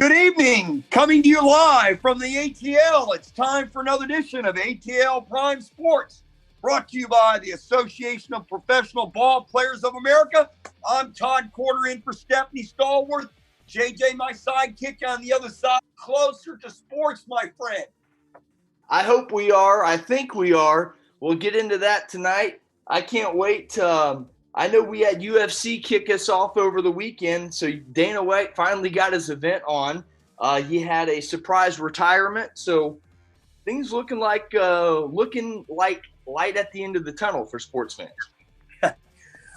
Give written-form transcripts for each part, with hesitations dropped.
Good evening, coming to you live from the ATL. It's time for another edition of ATL Prime Sports, brought to you by the Association of Professional Ball Players of America. I'm Todd Quarter in for Stephanie Stallworth. JJ, my sidekick on the other side, closer to sports, my friend. I hope we are. I think we are. We'll get into that tonight. I can't wait. I know we had UFC kick us off over the weekend, so Dana White finally got his event on. He had a surprise retirement, so things looking like light at the end of the tunnel for sports fans.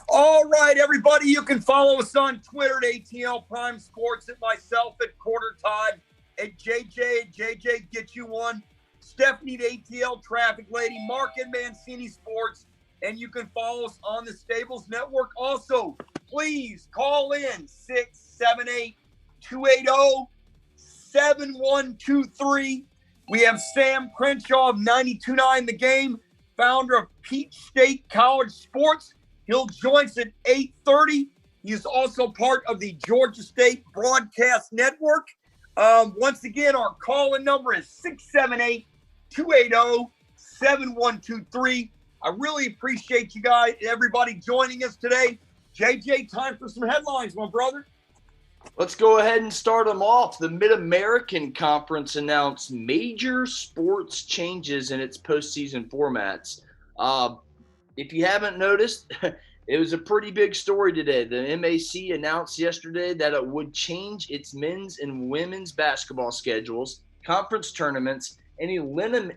All right, everybody, you can follow us on Twitter at ATL Prime Sports, at myself at Quarter Todd, at JJ Get You One, Stephanie at ATL Traffic Lady, Mark at Mancini Sports, and you can follow us on the Stables Network. Also, please call in 678-280-7123. We have Sam Crenshaw of 92.9 The Game, founder of Peach State College Sports. He'll join us at 8:30. He is also part of the Georgia State Broadcast Network. Once again, our call-in number is 678-280-7123. I really appreciate you guys, everybody joining us today. JJ, time for some headlines, my brother. Let's go ahead and start them off. The Mid-American Conference announced major sports changes in its postseason formats. If you haven't noticed, it was a pretty big story today. The MAC announced yesterday that it would change its men's and women's basketball schedules, conference tournaments, and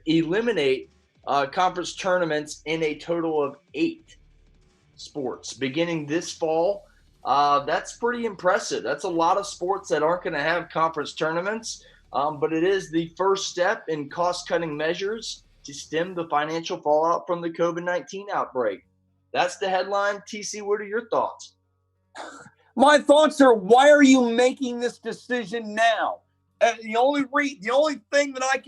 eliminate conference tournaments in a total of 8 sports beginning this fall. That's pretty impressive. That's a lot of sports that aren't going to have conference tournaments, but it is the first step in cost-cutting measures to stem the financial fallout from the COVID-19 outbreak. That's the headline. TC, what are your thoughts? My thoughts are, why are you making this decision now? The only thing that I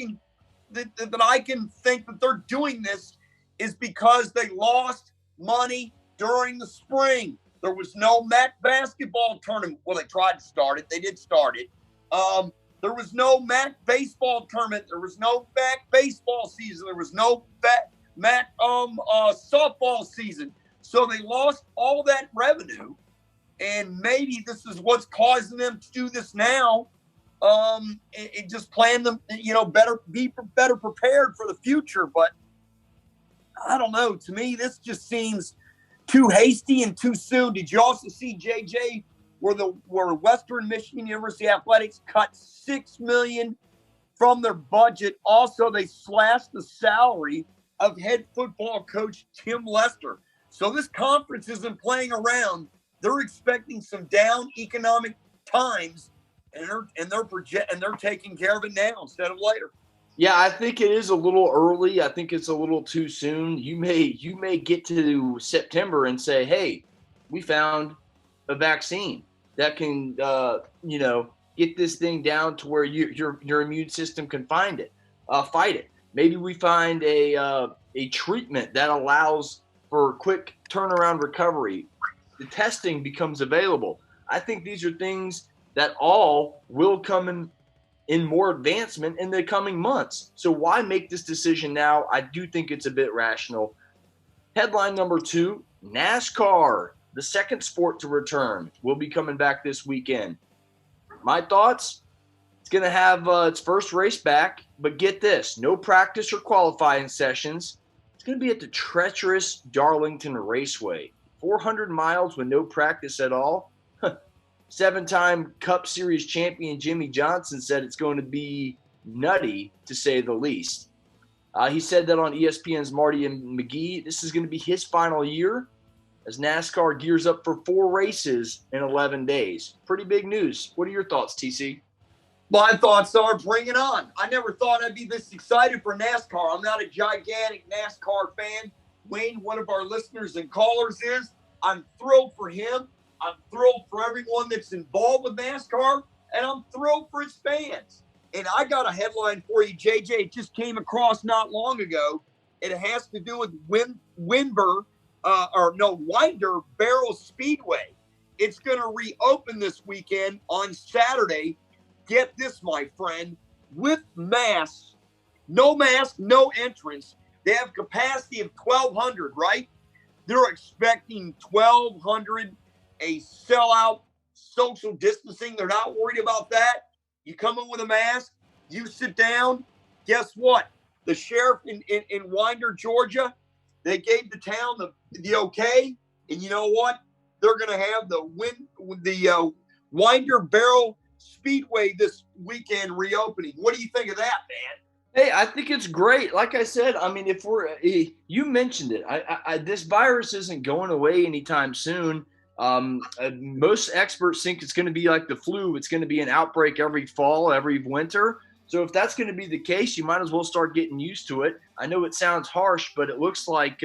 can think that they're doing this is because they lost money during the spring. There was no MAC basketball tournament. Well, they tried to start it. They did start it. There was no MAC baseball tournament. There was no MAC baseball season. There was no MAC softball season. So they lost all that revenue, and maybe this is what's causing them to do this now. It just plan them, be better prepared for the future. But I don't know. To me, this just seems too hasty and too soon. Did you also see, JJ, where Western Michigan University Athletics cut $6 million from their budget? Also, they slashed the salary of head football coach Tim Lester. So this conference isn't playing around. They're expecting some down economic times, and they're taking care of it now instead of later. Yeah, I think it is a little early. I think it's a little too soon. You may get to September and say, "Hey, we found a vaccine that can, get this thing down to where your immune system can fight it. Maybe we find a treatment that allows for quick turnaround recovery. The testing becomes available." I think these are things that all will come in more advancement in the coming months. So why make this decision now? I do think it's a bit rational. Headline number 2, NASCAR, the second sport to return, will be coming back this weekend. My thoughts? It's going to have its first race back, but get this, no practice or qualifying sessions. It's going to be at the treacherous Darlington Raceway. 400 miles with no practice at all. 7-time Cup Series champion Jimmy Johnson said it's going to be nutty, to say the least. He said that on ESPN's Marty and McGee. This is going to be his final year as NASCAR gears up for 4 races in 11 days. Pretty big news. What are your thoughts, TC? My thoughts are, bring it on. I never thought I'd be this excited for NASCAR. I'm not a gigantic NASCAR fan. Wayne, one of our listeners and callers, is. I'm thrilled for him. I'm thrilled for everyone that's involved with NASCAR, and I'm thrilled for its fans. And I got a headline for you, JJ. It just came across not long ago. It has to do with Winder Barrow Speedway. It's going to reopen this weekend on Saturday get this, my friend, with masks, no mask, no entrance. They have capacity of 1,200, right? They're expecting 1,200, a sellout, social distancing. They're not worried about that. You come in with a mask, you sit down. Guess what? The sheriff in Winder, Georgia, they gave the town the okay. And you know what? They're going to have the Winder Barrel Speedway this weekend reopening. What do you think of that, man? Hey, I think it's great. Like I said, I mean, you mentioned it. This virus isn't going away anytime soon. Most experts think it's going to be like the flu. It's going to be an outbreak every fall, every winter. So if that's going to be the case, you might as well start getting used to it. I know it sounds harsh, but it looks like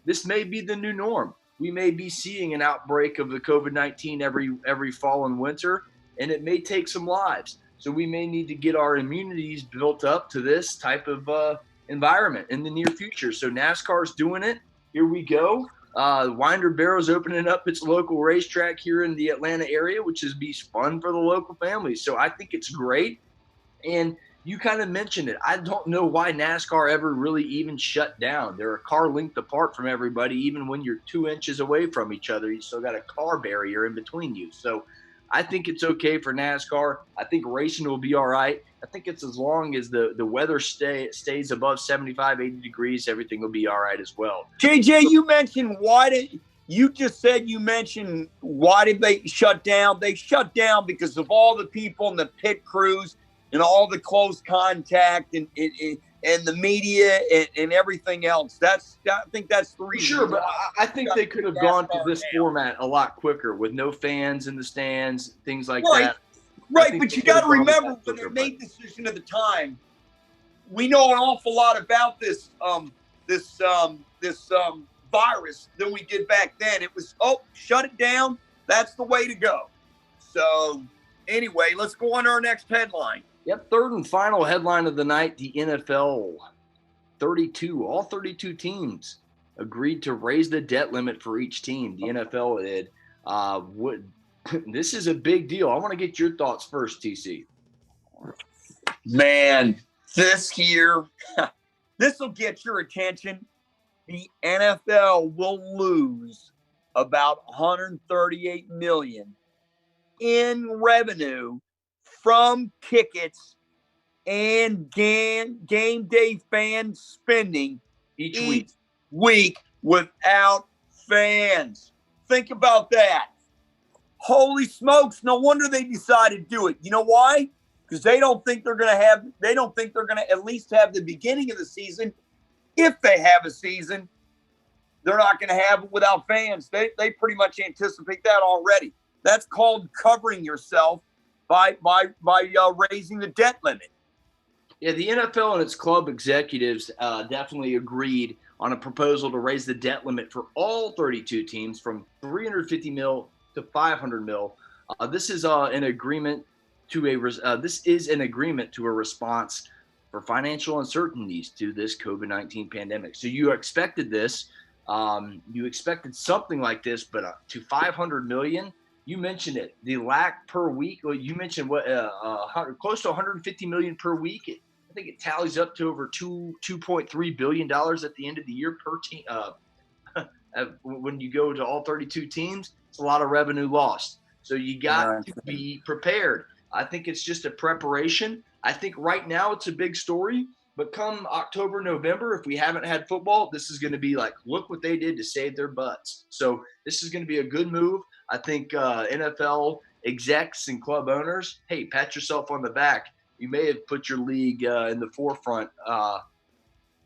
this may be the new norm. We may be seeing an outbreak of the COVID-19 every fall and winter, and it may take some lives. So we may need to get our immunities built up to this type of environment in the near future. So NASCAR's doing it. Here we go. Winder Barrow's opening up its local racetrack here in the Atlanta area, which is be fun for the local families. So I think it's great. And you kind of mentioned it. I don't know why NASCAR ever really even shut down. They're a car length apart from everybody. Even when you're 2 inches away from each other, you still got a car barrier in between you. So I think it's okay for NASCAR. I think racing will be all right. I think it's as long as the weather stays above 75, 80 degrees, everything will be all right as well. JJ, you mentioned why did they shut down? They shut down because of all the people in the pit crews and all the close contact and the media and everything else. I think that's the reason. Sure, but I think they could have gone to this format a lot quicker with no fans in the stands, things like that. Right, but you got to remember when they made the decision at the time, we know an awful lot about this virus than we did back then. It was, shut it down. That's the way to go. So anyway, let's go on to our next headline. Yep, third and final headline of the night, the NFL 32, all 32 teams agreed to raise the debt limit for each team. The NFL did. This is a big deal. I want to get your thoughts first, TC. Man, this year, this will get your attention. The NFL will lose about $138 million in revenue from tickets and game day fan spending each week without fans. Think about that. Holy smokes, no wonder they decided to do it. You know why? Because they don't think they're going to at least have the beginning of the season. If they have a season, they're not going to have it without fans. They pretty much anticipate that already. That's called covering yourself by raising the debt limit. Yeah, the NFL and its club executives definitely agreed on a proposal to raise the debt limit for all 32 teams from $350 million to $500 million. This is an agreement to a response for financial uncertainties to this COVID-19 pandemic. So you expected this. You expected something like this, but to $500 million. You mentioned it. The lack per week. Well, you mentioned close to $150 million per week. I think it tallies up to over $2.3 billion at the end of the year per team. When you go to all 32 teams, it's a lot of revenue lost. So you got to be prepared. I think it's just a preparation. I think right now it's a big story, but come October, November, if we haven't had football, this is going to be like, look what they did to save their butts. So this is going to be a good move. I think NFL execs and club owners, hey, pat yourself on the back. You may have put your league in the forefront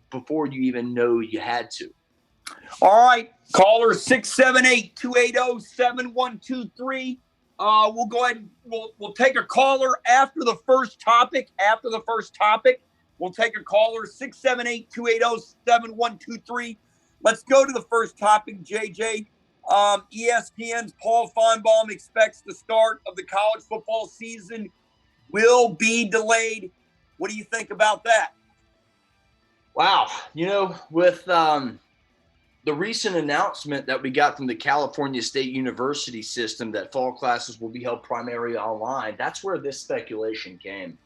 before you even know you had to. All right, caller 678-280-7123. We'll go ahead and we'll take a caller after the first topic. We'll take a caller 678-280-7123. Let's go to the first topic, JJ. ESPN's Paul Feinbaum expects the start of the college football season will be delayed. What do you think about that? Wow. With the recent announcement that we got from the California State University system that fall classes will be held primarily online, that's where this speculation came.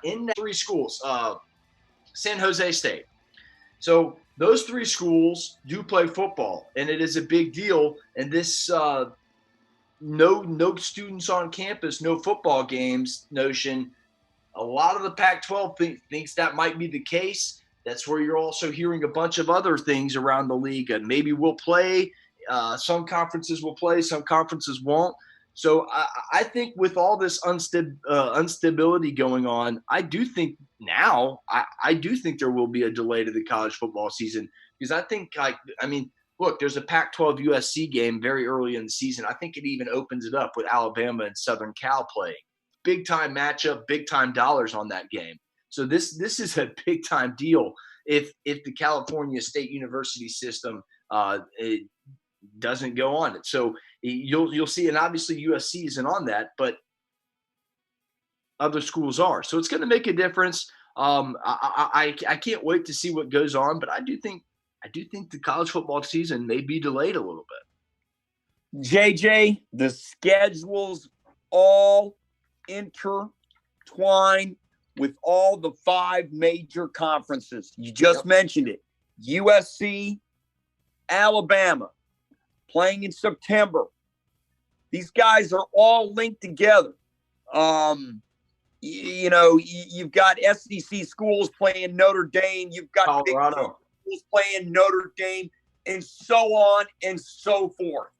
In 3 schools, San Jose State. So those 3 schools do play football, and it is a big deal. And this no students on campus, no football games notion, a lot of the Pac-12 thinks that might be the case. That's where you're also hearing a bunch of other things around the league. And maybe we'll play. Some conferences will play. Some conferences won't. So I think with all this instability going on, I do think now I do think there will be a delay to the college football season, because I think look, there's a Pac-12 USC game very early in the season. I think it even opens it up with Alabama and Southern Cal playing. Big time matchup, big time dollars on that game. So this is a big time deal if the California State University system it doesn't go on it. So you'll see, and obviously USC isn't on that, but other schools are. So it's going to make a difference. I can't wait to see what goes on, but I do think the college football season may be delayed a little bit. JJ, the schedules all intertwine with all the 5 major conferences. You just mentioned it. USC, Alabama, playing in September. These guys are all linked together. You've got SEC schools playing Notre Dame. You've got Colorado schools playing Notre Dame, and so on and so forth.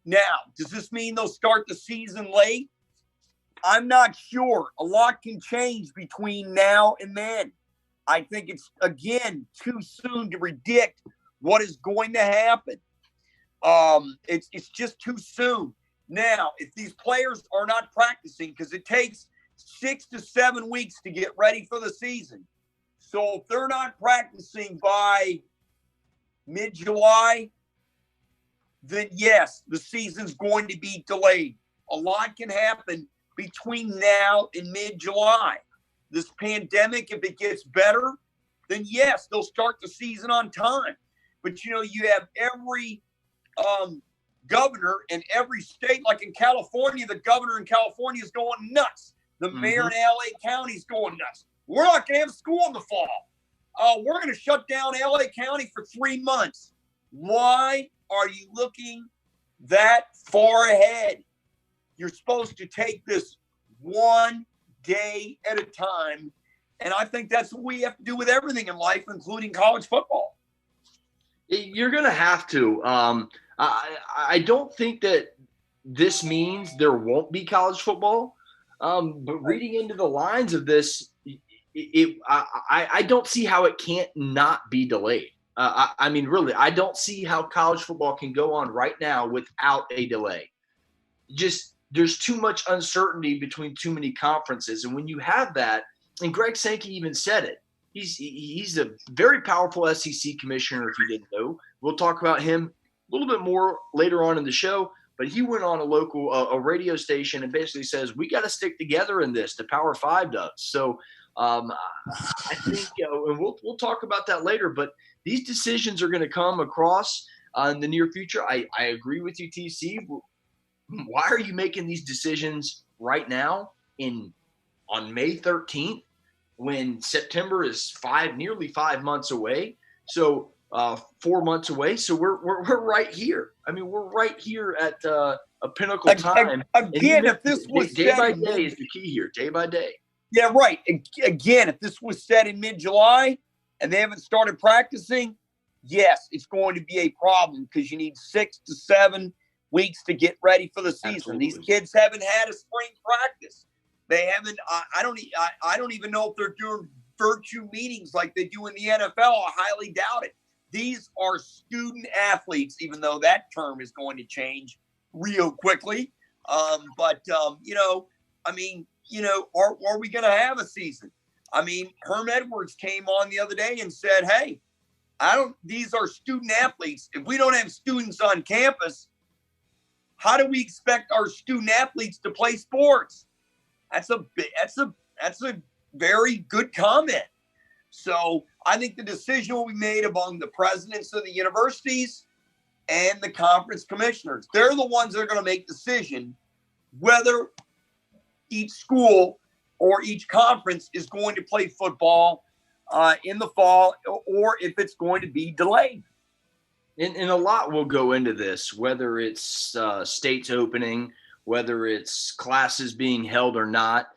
Now, does this mean they'll start the season late? I'm not sure. A lot can change between now and then. I think it's, again, too soon to predict what is going to happen. It's just too soon. Now, if these players are not practicing, because it takes 6 to 7 weeks to get ready for the season. So if they're not practicing by mid-July, then yes, the season's going to be delayed. A lot can happen between now and mid-July. This pandemic, if it gets better, then yes, they'll start the season on time. But, you have every governor in every state, like in California, the governor in California is going nuts. The mayor in LA County is going nuts. We're not going to have school in the fall. We're going to shut down LA County for 3 months. Why are you looking that far ahead? You're supposed to take this one day at a time. And I think that's what we have to do with everything in life, including college football. You're going to have to. I don't think that this means there won't be college football. But reading into the lines of this, I don't see how it can't not be delayed. Really, I don't see how college football can go on right now without a delay. Just there's too much uncertainty between too many conferences. And when you have that, and Greg Sankey even said it, he's a very powerful SEC commissioner, if you didn't know. We'll talk about him a little bit more later on in the show. But he went on a radio station and basically says, we got to stick together in this. The Power 5 does. So I think, and we'll talk about that later, but these decisions are going to come across in the near future. I agree with you, TC. Why are you making these decisions right now on May 13th when September is nearly 5 months away? So 4 months away. So we're right here. We're right here at a pinnacle time. Again, if this was day by day is the key here. Day by day. Yeah, right. Again, if this was set in mid-July and they haven't started practicing, yes, it's going to be a problem because you need 6 to 7 weeks to get ready for the season. Absolutely. These kids haven't had a spring practice. They haven't. I don't even know if they're doing virtual meetings like they do in the NFL. I highly doubt it. These are student athletes, even though that term is going to change real quickly. Are we going to have a season? Herm Edwards came on the other day and said, hey, these are student athletes. If we don't have students on campus, how do we expect our student athletes to play sports? That's a very good comment. So I think the decision will be made among the presidents of the universities and the conference commissioners. They're the ones that are going to make the decision whether each school or each conference is going to play football in the fall, or if it's going to be delayed. And a lot will go into this, whether it's states opening, whether it's classes being held or not,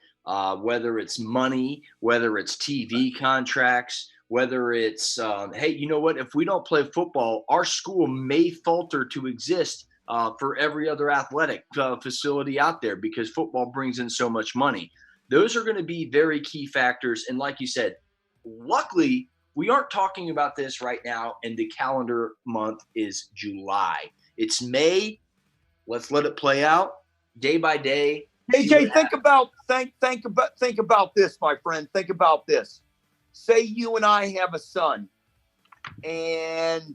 whether it's money, whether it's TV contracts, whether it's, hey, you know what? If we don't play football, our school may falter to exist for every other athletic facility out there because football brings in so much money. Those are going to be very key factors. And like you said, luckily, we aren't talking about this right now, and the calendar month is July. It's May. Let's let it play out day by day. AJ, think about this, my friend. Think about this. Say you and I have a son, and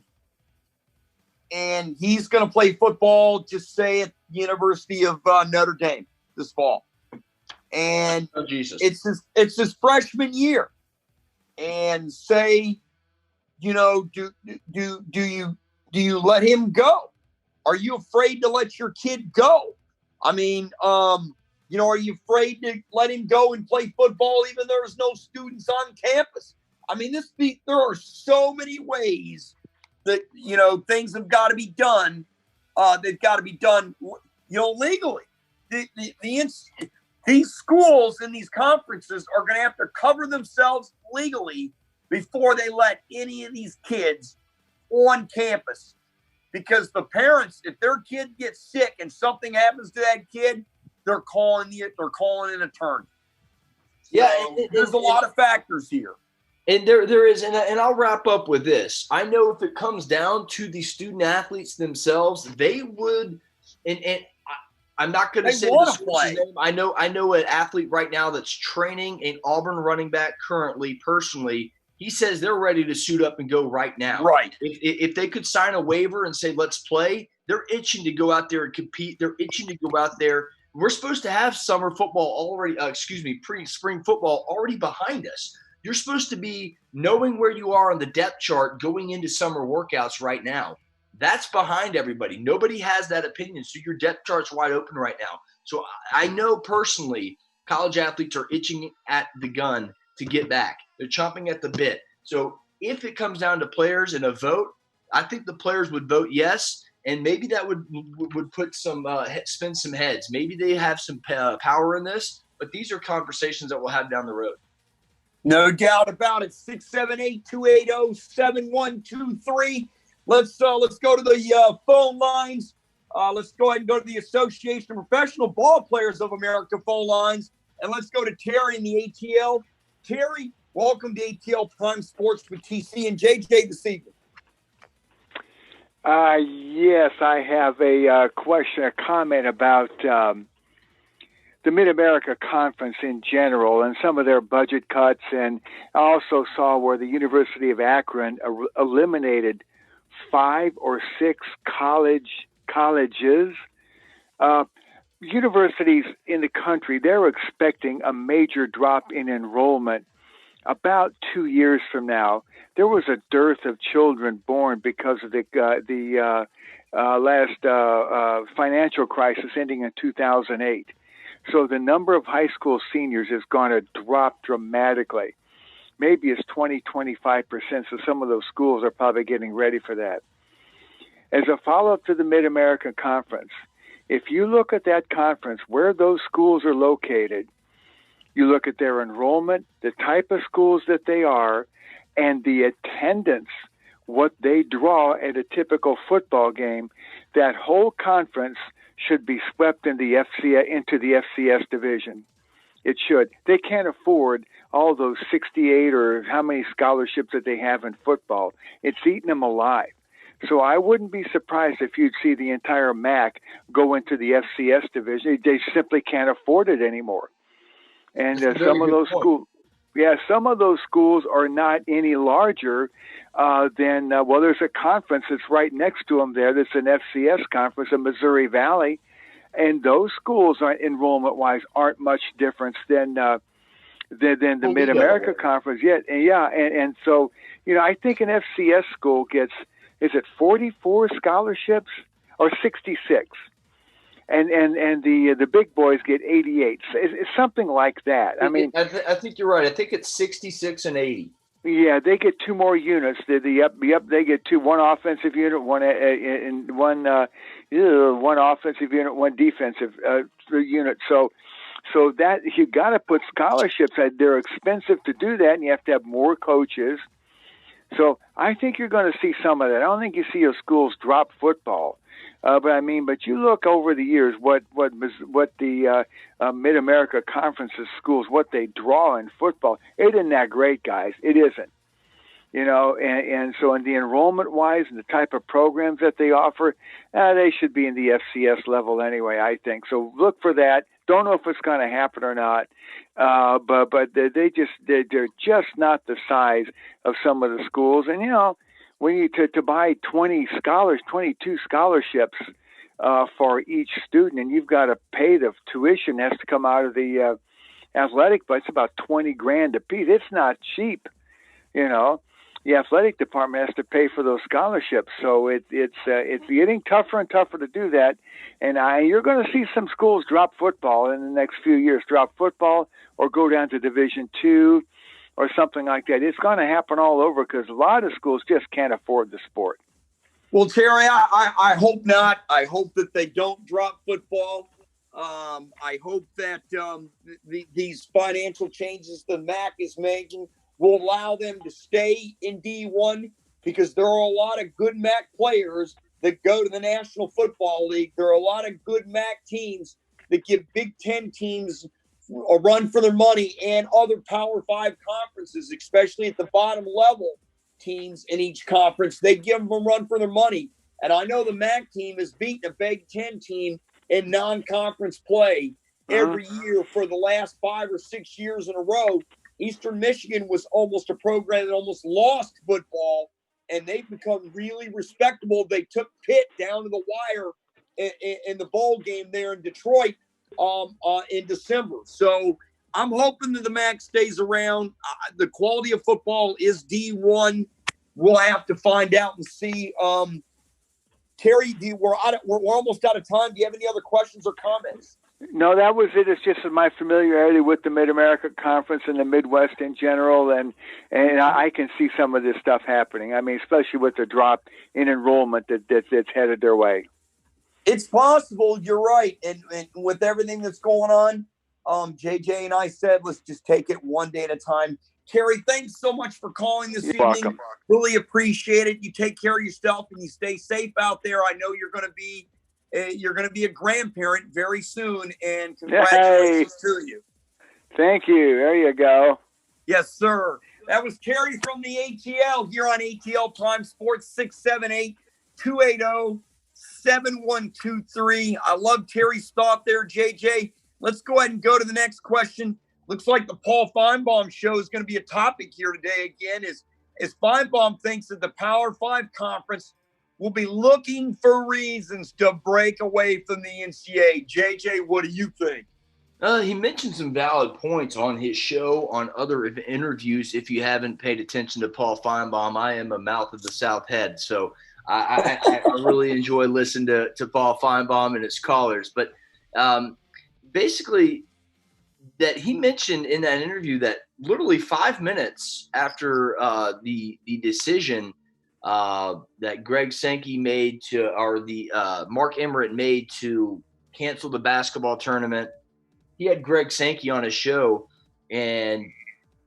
he's going to play football, just say at the University of Notre Dame this fall, and it's his freshman year. And say, you know, do you let him go? Are you afraid to let your kid go? I mean, you know, are you afraid to let him go and play football even though there's no students on campus? I mean, there are so many ways that, you know, things have got to be done. They've got to be done, you know, legally. These schools and these conferences are going to have to cover themselves legally before they let any of these kids on campus. Because the parents, if their kid gets sick and something happens to that kid, they're calling an attorney. Yeah, so there's a lot of factors here. And there is, and I'll wrap up with this. I know if it comes down to the student athletes themselves, they would, and I'm not going to say the source's name. I know an athlete right now that's training an Auburn running back currently, personally. He says they're ready to suit up and go right now. Right. If they could sign a waiver and say, let's play, they're itching to go out there and compete. They're itching to go out there. We're supposed to have summer football already, spring football already behind us. You're supposed to be knowing where you are on the depth chart going into summer workouts right now. That's behind everybody. Nobody has that opinion. So your depth chart's wide open right now. So I know personally college athletes are itching at the gun to get back. They're chomping at the bit. So if it comes down to players and a vote, I think the players would vote yes. And maybe that would put some spin some heads. Maybe they have some power in this. But these are conversations that we'll have down the road. No doubt about it. 678-280-7123. Let's go to the phone lines. Let's go ahead and go to the Association of Professional Ball Players of America phone lines. And let's go to Terry in the ATL. Terry, welcome to ATL Prime Sports with TC and JJ this evening. Yes, I have a comment about the Mid-America Conference in general and some of their budget cuts. And I also saw where the University of Akron eliminated 5 or 6 colleges. Universities in the country, they're expecting a major drop in enrollment about 2 years from now. There was a dearth of children born because of the last financial crisis ending in 2008. So the number of high school seniors is going to drop dramatically. Maybe it's 20-25%. So some of those schools are probably getting ready for that. As a follow-up to the Mid-American Conference, if you look at that conference, where those schools are located, you look at their enrollment, the type of schools that they are, and the attendance, what they draw at a typical football game, that whole conference should be swept into the FCS division. It should. They can't afford all those 68 or how many scholarships that they have in football. It's eating them alive. So I wouldn't be surprised if you'd see the entire MAC go into the FCS division. They simply can't afford it anymore. And some of those schools, some of those schools are not any larger than, there's a conference that's right next to them there. That's an FCS conference in Missouri Valley. And those schools, enrollment-wise, aren't much difference than than the Mid America Conference yet. And so I think an FCS school gets, is it 44 scholarships or 66? And the big boys get 88. It's something like that. I mean, I think you're right. I think it's 66 and 80. Yeah, they get 2 more units. They get 2, one offensive unit, one offensive unit, one defensive unit. So that you got to put scholarships. They're expensive to do that, and you have to have more coaches. So I think you're going to see some of that. I don't think you see your schools drop football. But you look over the years what the Mid America Conference's schools, what they draw in football. It isn't that great, guys. It isn't. And so in the enrollment wise and the type of programs that they offer, they should be in the FCS level anyway, I think. So look for that. Don't know if it's going to happen or not, but they're just not the size of some of the schools. And when you to buy 22 scholarships for each student, and you've got to pay the tuition has to come out of the athletic, but it's about $20,000 a piece. It's not cheap, The athletic department has to pay for those scholarships, so it's getting tougher and tougher to do that. And you're going to see some schools drop football in the next few years, or go down to Division II. Or something like that. It's going to happen all over because a lot of schools just can't afford the sport. Well, Terry, I hope not. I hope that they don't drop football. I hope that these financial changes the MAC is making will allow them to stay in D1 because there are a lot of good MAC players that go to the National Football League. There are a lot of good MAC teams that give Big Ten teams a run for their money and other Power 5 conferences, especially at the bottom level teams in each conference. They give them a run for their money. And I know the MAC team has beaten a Big Ten team in non-conference play every year for the last 5 or 6 years in a row. Eastern Michigan was almost a program that almost lost football, and they've become really respectable. They took Pitt down to the wire in the bowl game there in Detroit in December. So I'm hoping that the MAC stays around. The quality of football is D1. We'll have to find out and see. Terry, we're almost out of time. Do you have any other questions or comments? No, that was it. It's just my familiarity with the Mid-America Conference and the Midwest in general, and I can see some of this stuff happening. I mean, especially with the drop in enrollment that's headed their way. It's possible. You're right. And with everything that's going on, JJ and I said, let's just take it one day at a time. Terry, thanks so much for calling this evening. Welcome. Really appreciate it. You take care of yourself and you stay safe out there. I know you're going to be a grandparent very soon, and congratulations to you. Thank you. There you go. Yes, sir. That was Terry from the ATL here on ATL Prime Sports, 678-280-7123. I love Terry's thought there, JJ. Let's go ahead and go to the next question. Looks like the Paul Feinbaum show is going to be a topic here today again, as Feinbaum thinks that the Power 5 conference will be looking for reasons to break away from the NCAA. JJ, what do you think? He mentioned some valid points on his show, on other interviews. If you haven't paid attention to Paul Feinbaum, I am a mouth of the South Head, so I really enjoy listening to Paul Feinbaum and his callers. But basically, that he mentioned in that interview that literally 5 minutes after the decision that Greg Sankey made Mark Emmert made to cancel the basketball tournament, he had Greg Sankey on his show, and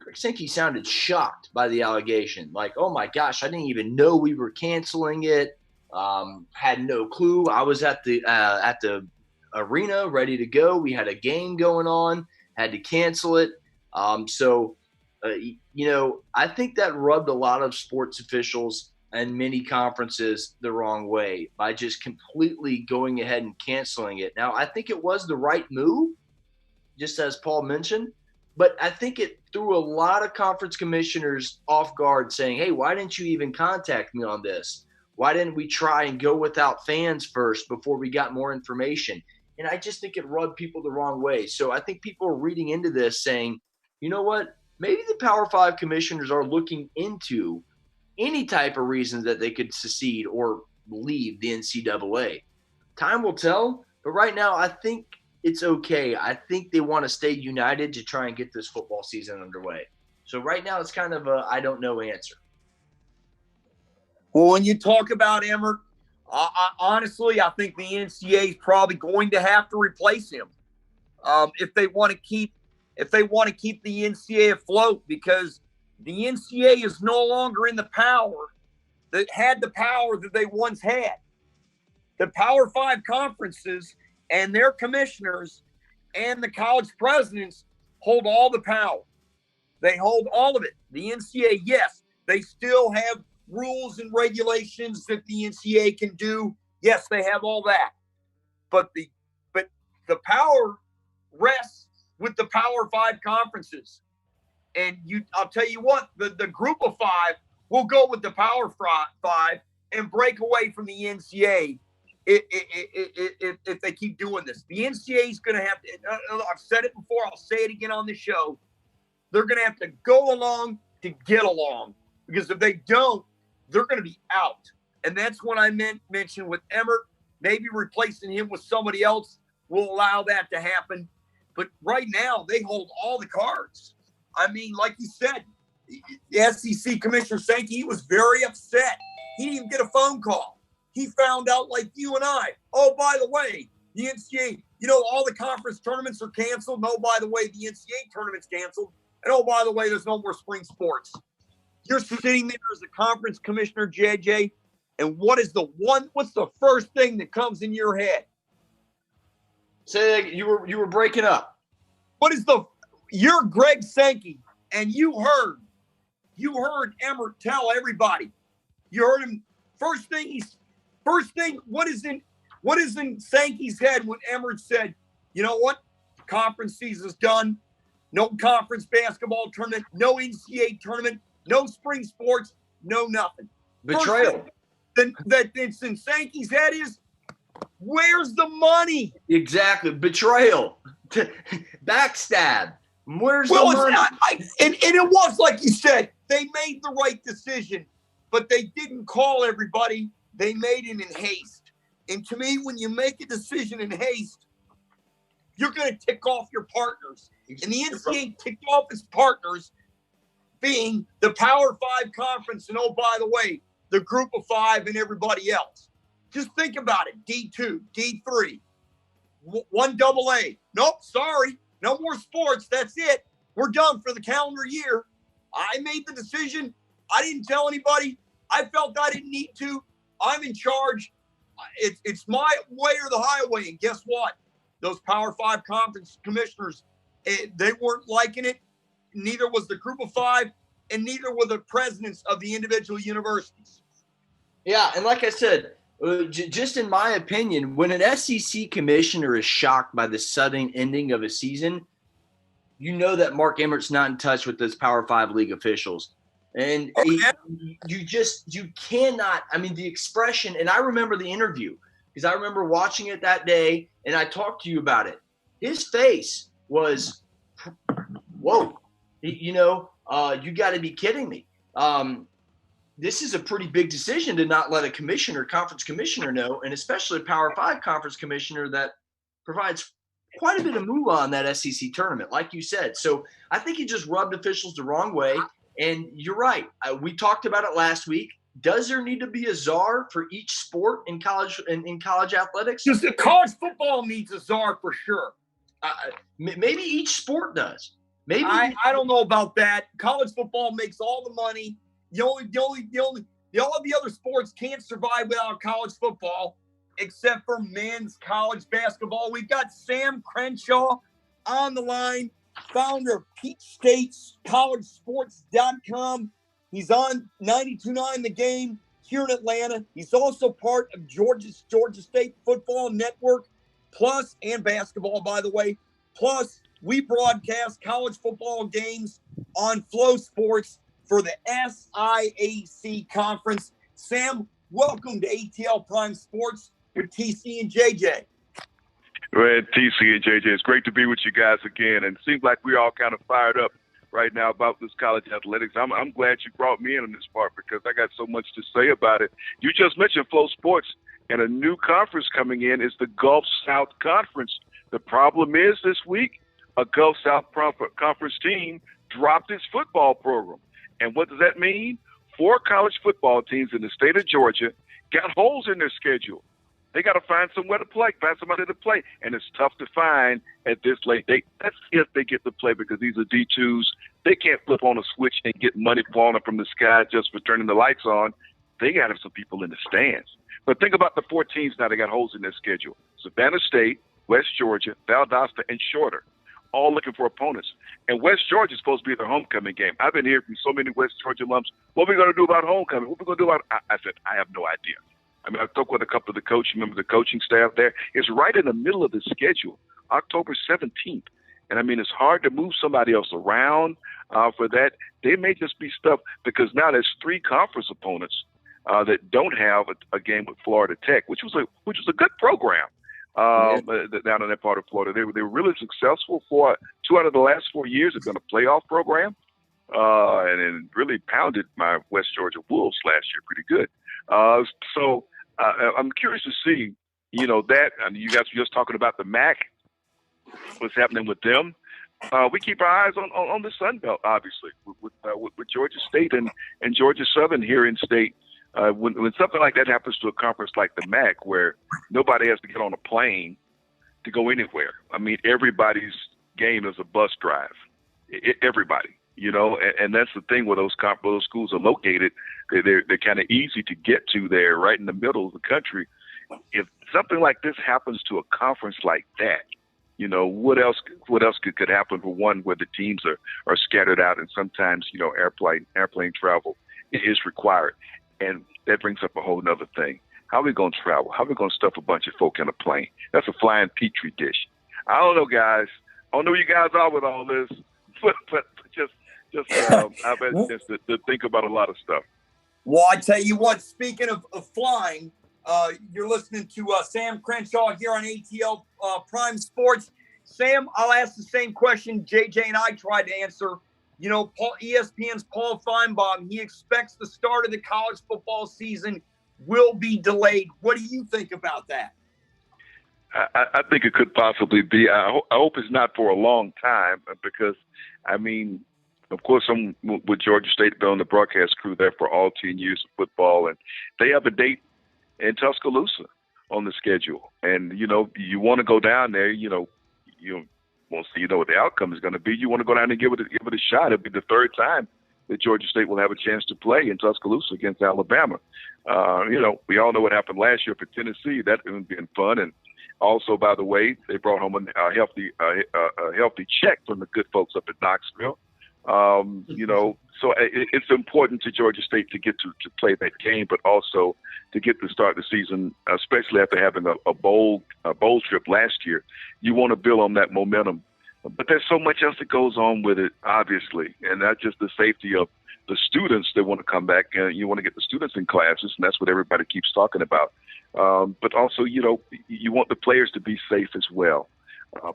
Greg Sankey sounded shocked by the allegation. Like, oh my gosh, I didn't even know we were canceling it. Had no clue. I was at the arena ready to go. We had a game going on, had to cancel it. I think that rubbed a lot of sports officials and many conferences the wrong way by just completely going ahead and canceling it. Now, I think it was the right move, just as Paul mentioned, but I think it threw a lot of conference commissioners off guard, saying, hey, why didn't you even contact me on this? Why didn't we try and go without fans first before we got more information? And I just think it rubbed people the wrong way. So I think people are reading into this saying, you know what? Maybe the Power 5 commissioners are looking into any type of reasons that they could secede or leave the NCAA. Time will tell, but right now I think it's okay. I think they want to stay united to try and get this football season underway. So right now it's kind of a I don't know answer. Well, when you talk about Emmert, honestly, I think the NCAA is probably going to have to replace him if they want to keep the NCAA afloat, because the NCAA is no longer in the power that they once had. The Power 5 conferences and their commissioners and the college presidents hold all the power. They hold all of it. The NCAA, yes, they still have rules and regulations that the NCAA can do. Yes, they have all that. But the power rests with the Power 5 conferences. And I'll tell you what, the group of 5 will go with the Power 5 and break away from the NCAA if they keep doing this. The NCAA is going to have to, I've said it before, I'll say it again on the show, they're going to have to go along to get along, because if they don't, they're going to be out. And that's what I mentioned with Emmert. Maybe replacing him with somebody else will allow that to happen. But right now, they hold all the cards. I mean, like you said, the SEC Commissioner Sankey, he was very upset. He didn't even get a phone call. He found out like you and I. Oh, by the way, the NCAA, all the conference tournaments are canceled. No, by the way, the NCAA tournament's canceled. And oh, by the way, there's no more spring sports. You're sitting there as a conference commissioner, JJ, and what's the first thing that comes in your head? Say you were breaking up. You're Greg Sankey, and you heard Emmert tell everybody. You heard him first thing, what is in Sankey's head when Emmert said, you know what? Conference season's done. No conference basketball tournament, no NCAA tournament, no spring sports, no nothing. Betrayal. That's in Sankey's head is, where's the money? Exactly. Betrayal. Backstab. Where's the money? And it was like you said, they made the right decision, but they didn't call everybody. They made it in haste. And to me, when you make a decision in haste, you're going to tick off your partners. And the NCAA ticked off its partners, being the Power 5 conference. And oh, by the way, the group of 5 and everybody else. Just think about it. D2, D3, 1AA. Nope, sorry. No more sports. That's it. We're done for the calendar year. I made the decision. I didn't tell anybody. I felt I didn't need to. I'm in charge. It's my way or the highway. And guess what? Those Power 5 conference commissioners, they weren't liking it. Neither was the group of 5, and neither were the presidents of the individual universities. Yeah, and like I said, just in my opinion, when an SEC commissioner is shocked by the sudden ending of a season, you know that Mark Emmert's not in touch with those Power 5 league officials. And you cannot, I mean, the expression, and I remember the interview because I remember watching it that day and I talked to you about it. His face was, whoa, you got to be kidding me. This is a pretty big decision to not let a conference commissioner know, and especially a Power 5 conference commissioner that provides quite a bit of moolah on that SEC tournament, like you said. So I think he just rubbed officials the wrong way. And you're right. We talked about it last week. Does there need to be a czar for each sport in college athletics? Just college football needs a czar for sure. Maybe each sport does. Maybe I don't know about that. College football makes all the money. All of the other sports can't survive without college football, except for men's college basketball. We've got Sam Crenshaw on the line, founder of PeachStatesCollegeSports.com. He's on 92.9 The Game here in Atlanta. He's also part of Georgia State Football Network, plus, and basketball, by the way. Plus, we broadcast college football games on Flow Sports for the SIAC conference. Sam, welcome to ATL Prime Sports with TC and JJ. Well, TC and JJ, it's great to be with you guys again. And it seems like we're all kind of fired up right now about this college athletics. I'm glad you brought me in on this part because I got so much to say about it. You just mentioned Flow Sports, and a new conference coming in is the Gulf South Conference. The problem is this week, a Gulf South Conference team dropped its football program. And what does that mean? 4 college football teams in the state of Georgia got holes in their schedule. They got to find somewhere to play, find somebody to play. And it's tough to find at this late date. That's if they get to play because these are D2s. They can't flip on a switch and get money falling from the sky just for turning the lights on. They got to have some people in the stands. But think about the 4 teams now that got holes in their schedule. Savannah State, West Georgia, Valdosta, and Shorter, all looking for opponents. And West Georgia is supposed to be their homecoming game. I've been hearing from so many West Georgia alums, what are we going to do about homecoming? What are we going to do about – I said, I have no idea. I mean, I talked with a couple of the coaches, members of the coaching staff there. It's right in the middle of the schedule, October 17th. And, I mean, it's hard to move somebody else around for that. They may just be stuck because now there's 3 conference opponents that don't have a game with Florida Tech, which was a good program down in that part of Florida. They were really successful for 2 out of the last 4 years. They've been a playoff program and it really pounded my West Georgia Wolves last year pretty good. So I'm curious to see, that. And you guys were just talking about the MAC, what's happening with them. We keep our eyes on the Sun Belt, obviously, with Georgia State and Georgia Southern here in state. When something like that happens to a conference like the MAC, where nobody has to get on a plane to go anywhere. I mean, everybody's game is a bus drive. Everybody, and that's the thing where those schools are located. They're kind of easy to get to there, right in the middle of the country. If something like this happens to a conference like that, what else could happen for one where the teams are scattered out and sometimes, airplane travel is required. And that brings up a whole nother thing. How are we going to travel? How are we going to stuff a bunch of folk in a plane? That's a flying petri dish. I don't know, guys. I don't know where you guys are with all this, but just I've had a chance to think about a lot of stuff. Well, I tell you what, speaking of flying, you're listening to Sam Crenshaw here on ATL Prime Sports. Sam, I'll ask the same question JJ and I tried to answer. ESPN's Paul Feinbaum, he expects the start of the college football season will be delayed. What do you think about that? I think it could possibly be. I hope it's not for a long time because, I mean, of course, I'm with Georgia State, been on the broadcast crew there for all 10 years of football, and they have a date in Tuscaloosa on the schedule. And, you want to go down there, once you know what the outcome is going to be, you want to go down and give it a shot. It'll be the 3rd time that Georgia State will have a chance to play in Tuscaloosa against Alabama. We all know what happened last year for Tennessee. That would been fun. And also, by the way, they brought home a healthy check from the good folks up at Knoxville. So it's important to Georgia State to get to play that game, but also to get to start the season, especially after having a bowl trip last year. You want to build on that momentum. But there's so much else that goes on with it, obviously, and not just the safety of the students that want to come back. You want to get the students in classes, and that's what everybody keeps talking about. But also, you want the players to be safe as well.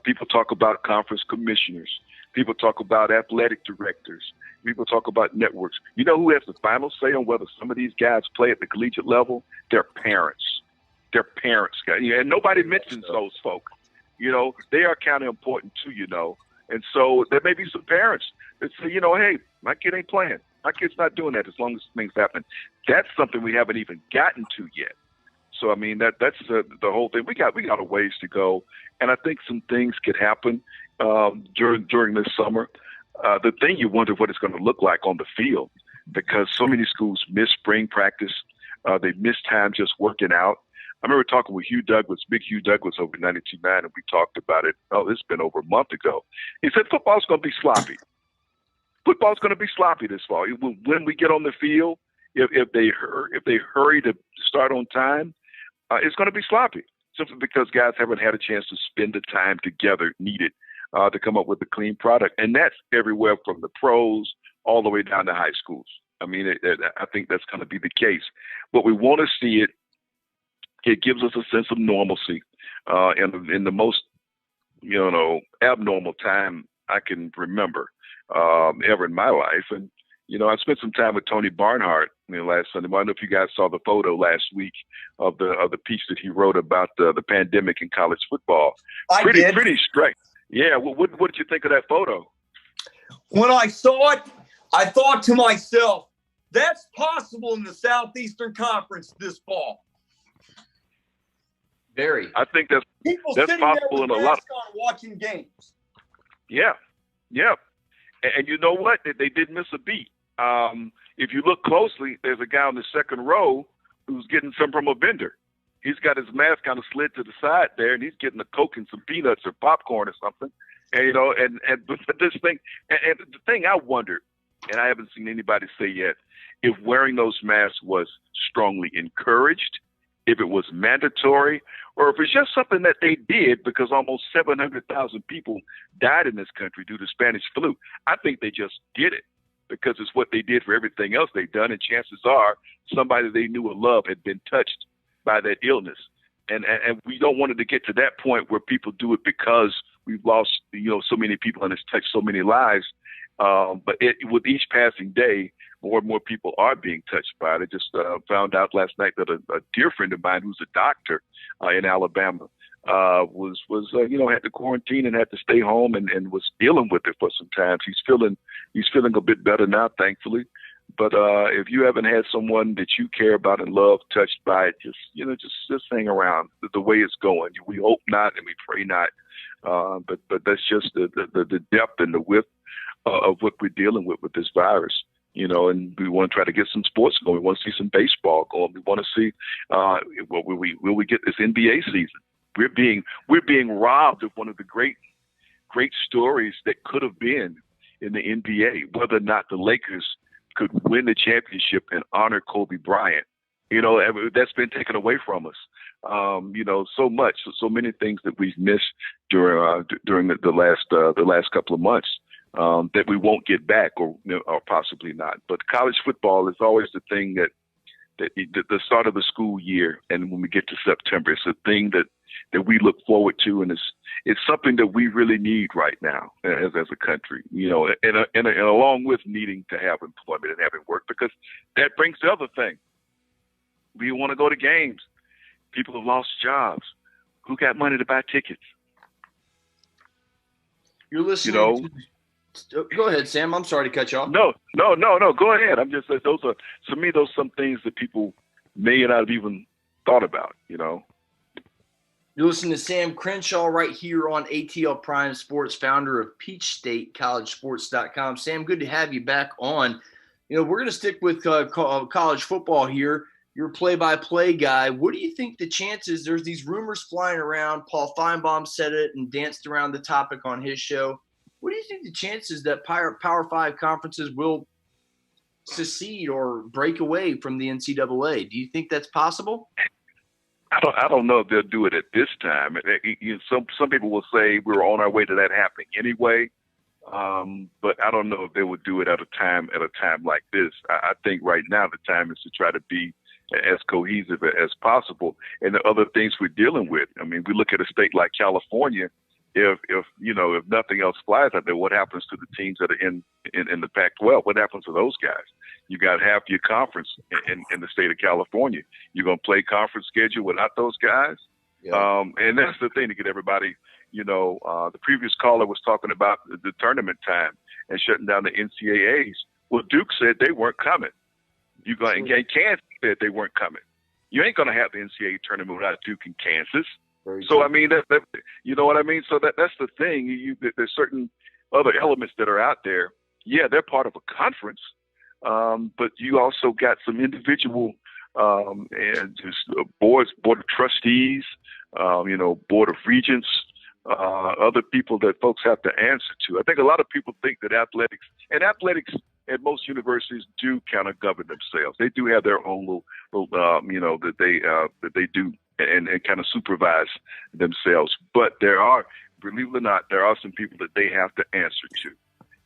People talk about conference commissioners. People talk about athletic directors. People talk about networks. You know who has the final say on whether some of these guys play at the collegiate level? Their parents. Their parents. And nobody mentions those folk. They are kind of important too, And so there may be some parents that say, hey, my kid ain't playing. My kid's not doing that as long as things happen. That's something we haven't even gotten to yet. So, I mean, that's the whole thing. We got a ways to go. And I think some things could happen during this summer. The thing you wonder what it's going to look like on the field because so many schools miss spring practice. They miss time just working out. I remember talking with Big Hugh Douglas over 92.9, and we talked about it. Oh, it's been over a month ago. He said football's going to be sloppy. Football's going to be sloppy this fall. When we get on the field, if they hurry to start on time, it's going to be sloppy simply because guys haven't had a chance to spend the time together needed to come up with a clean product. And that's everywhere from the pros all the way down to high schools. I mean, I think that's going to be the case. But we want to see it. It gives us a sense of normalcy in the most, abnormal time I can remember. ever in my life. And, I spent some time with Tony Barnhart, last Sunday. I don't know if you guys saw the photo last week of the piece that he wrote about the pandemic in college football. I did. Pretty straight. Yeah. What did you think of that photo? When I saw it, I thought to myself, that's possible in the Southeastern Conference this fall. Very. I think that's sitting possible there in with a lot. masks on watching games. Yeah. And you know what? They didn't miss a beat. If you look closely, there's a guy on the second row who's getting some from a vendor. He's got his mask kind of slid to the side there, and he's getting a Coke and some peanuts or popcorn or something. And but this thing, and the thing I wondered, and I haven't seen anybody say yet, if wearing those masks was strongly encouraged, if it was mandatory, or if it's just something that they did because almost 700,000 people died in this country due to Spanish flu. I think they just did it because it's what they did for everything else they've done, and chances are somebody they knew or loved had been touched by that illness. And we don't want it to get to that point where people do it because we've lost, so many people and it's touched so many lives. But with each passing day, more and more people are being touched by it. I just found out last night that a dear friend of mine who's a doctor in Alabama was had to quarantine and had to stay home and was dealing with it for some time. He's feeling a bit better now, thankfully. But if you haven't had someone that you care about and love touched by it, just hang around the way it's going. We hope not, and we pray not. But that's just the depth and the width of what we're dealing with this virus. And we want to try to get some sports going. We want to see some baseball going. We want to see will we get this NBA season? We're being robbed of one of the great stories that could have been in the NBA, whether or not the Lakers could win the championship and honor Kobe Bryant. That's been taken away from us. So many things that we've missed during the last couple of months that we won't get back or possibly not. But college football is always the thing that the start of the school year, and when we get to September, it's a thing that we look forward to, and it's something that we really need right now as a country, and along with needing to have employment and having work, because that brings the other thing. We want to go to games. People have lost jobs. Who got money to buy tickets? You're listening. Go ahead, Sam. I'm sorry to cut you off. No. Go ahead. I'm just those are to me those some things that people may not have even thought about. You're listening to Sam Crenshaw right here on ATL Prime Sports, founder of PeachStateCollegeSports.com. Sam, good to have you back on. We're going to stick with college football here. You're a play-by-play guy. What do you think the chances? There's these rumors flying around. Paul Feinbaum said it and danced around the topic on his show. What do you think the chances that Power 5 conferences will secede or break away from the NCAA? Do you think that's possible? I don't know if they'll do it at this time. Some people will say we're on our way to that happening anyway, but I don't know if they would do it at a time like this. I think right now the time is to try to be as cohesive as possible, and the other things we're dealing with. I mean, we look at a state like California. If nothing else flies out there, what happens to the teams that are in the Pac-12? What happens to those guys? You got half your conference in the state of California. You're going to play conference schedule without those guys? Yeah. And that's the thing to get everybody, the previous caller was talking about the tournament time and shutting down the NCAAs. Well, Duke said they weren't coming. And Kansas said they weren't coming. You ain't going to have the NCAA tournament without Duke and Kansas. So, I mean, that you know what I mean? So that's the thing. There's certain other elements that are out there. Yeah, they're part of a conference, but you also got some individual and just board of trustees, board of regents, other people that folks have to answer to. I think a lot of people think that athletics at most universities do kind of govern themselves. They do have their own little that they do and kind of supervise themselves. But believe it or not, there are some people that they have to answer to.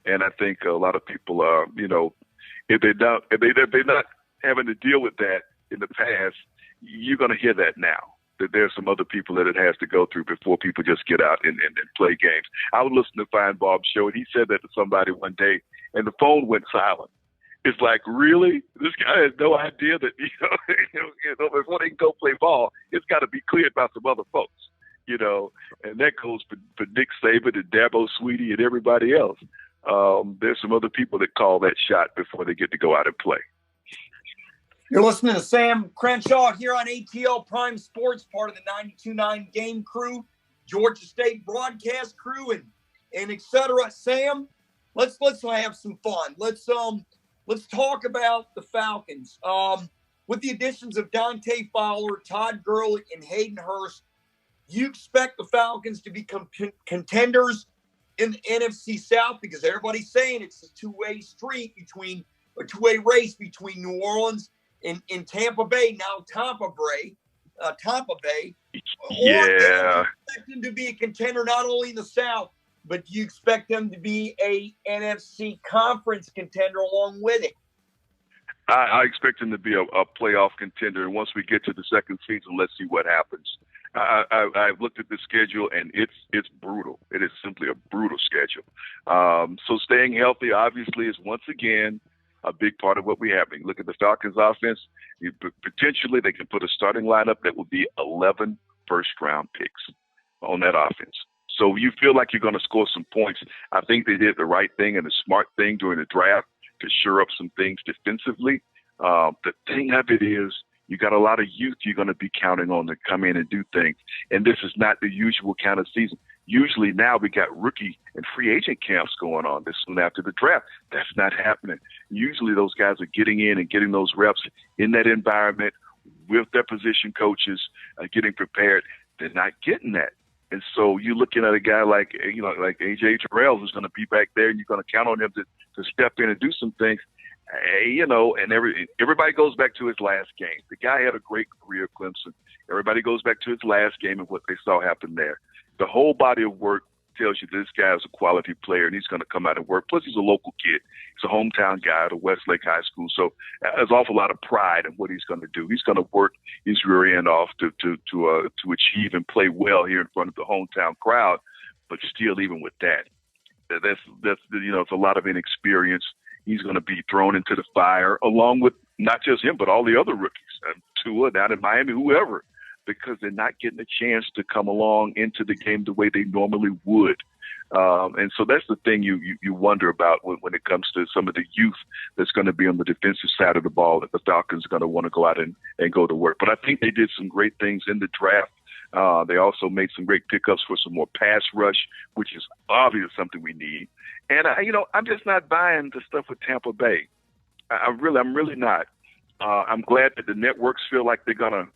And I think a lot of people are, if they're not having to deal with that in the past, you're going to hear that now. that there's some other people that it has to go through before people just get out and play games. I was listening to Fine Bob's show, and he said that to somebody one day, and the phone went silent. It's like, really? This guy has no idea that, before they can go play ball, it's got to be cleared by some other folks, and that goes for Nick Saban and Dabo Sweetie and everybody else. There's some other people that call that shot before they get to go out and play. You're listening to Sam Crenshaw here on ATL Prime Sports, part of the 92.9 game crew, Georgia State broadcast crew, and et cetera. Sam, let's have some fun. Let's talk about the Falcons. With the additions of Dante Fowler, Todd Gurley, and Hayden Hurst, you expect the Falcons to become contenders in the NFC South, because everybody's saying it's a two-way race between New Orleans in Tampa Bay, now Tampa Bay. Yeah. Or do you expect them to be a contender not only in the South, but do you expect them to be a NFC conference contender along with it? I expect them to be a playoff contender. And once we get to the second season, let's see what happens. I've looked at the schedule, and it's brutal. It is simply a brutal schedule. So staying healthy, obviously, is once again a big part of what we have. You look at the Falcons offense, potentially they can put a starting lineup that will be 11 first-round picks on that offense. So you feel like you're going to score some points. I think they did the right thing and the smart thing during the draft to shore up some things defensively. The thing of it is, you got a lot of youth you're going to be counting on to come in and do things. And this is not the usual kind of season. Usually now we got rookie and free agent camps going on this soon after the draft. That's not happening. Usually those guys are getting in and getting those reps in that environment with their position coaches, getting prepared. They're not getting that. And so you're looking at a guy like A.J. Terrell, who's going to be back there, and you're going to count on him to step in and do some things. And everybody goes back to his last game. The guy had a great career at Clemson. Everybody goes back to his last game and what they saw happen there. The whole body of work tells you this guy is a quality player, and he's going to come out and work. Plus, he's a local kid. He's a hometown guy at Westlake High School. So there's an awful lot of pride in what he's going to do. He's going to work his rear end off to achieve and play well here in front of the hometown crowd. But still, even with that, that's it's a lot of inexperience. He's going to be thrown into the fire along with not just him, but all the other rookies, Tua down in Miami, whoever, because they're not getting a chance to come along into the game the way they normally would. And so that's the thing you wonder about when it comes to some of the youth that's going to be on the defensive side of the ball that the Falcons are going to want to go out and go to work. But I think they did some great things in the draft. They also made some great pickups for some more pass rush, which is obviously something we need. And I'm just not buying the stuff with Tampa Bay. I'm really not. I'm glad that the networks feel like they're gonna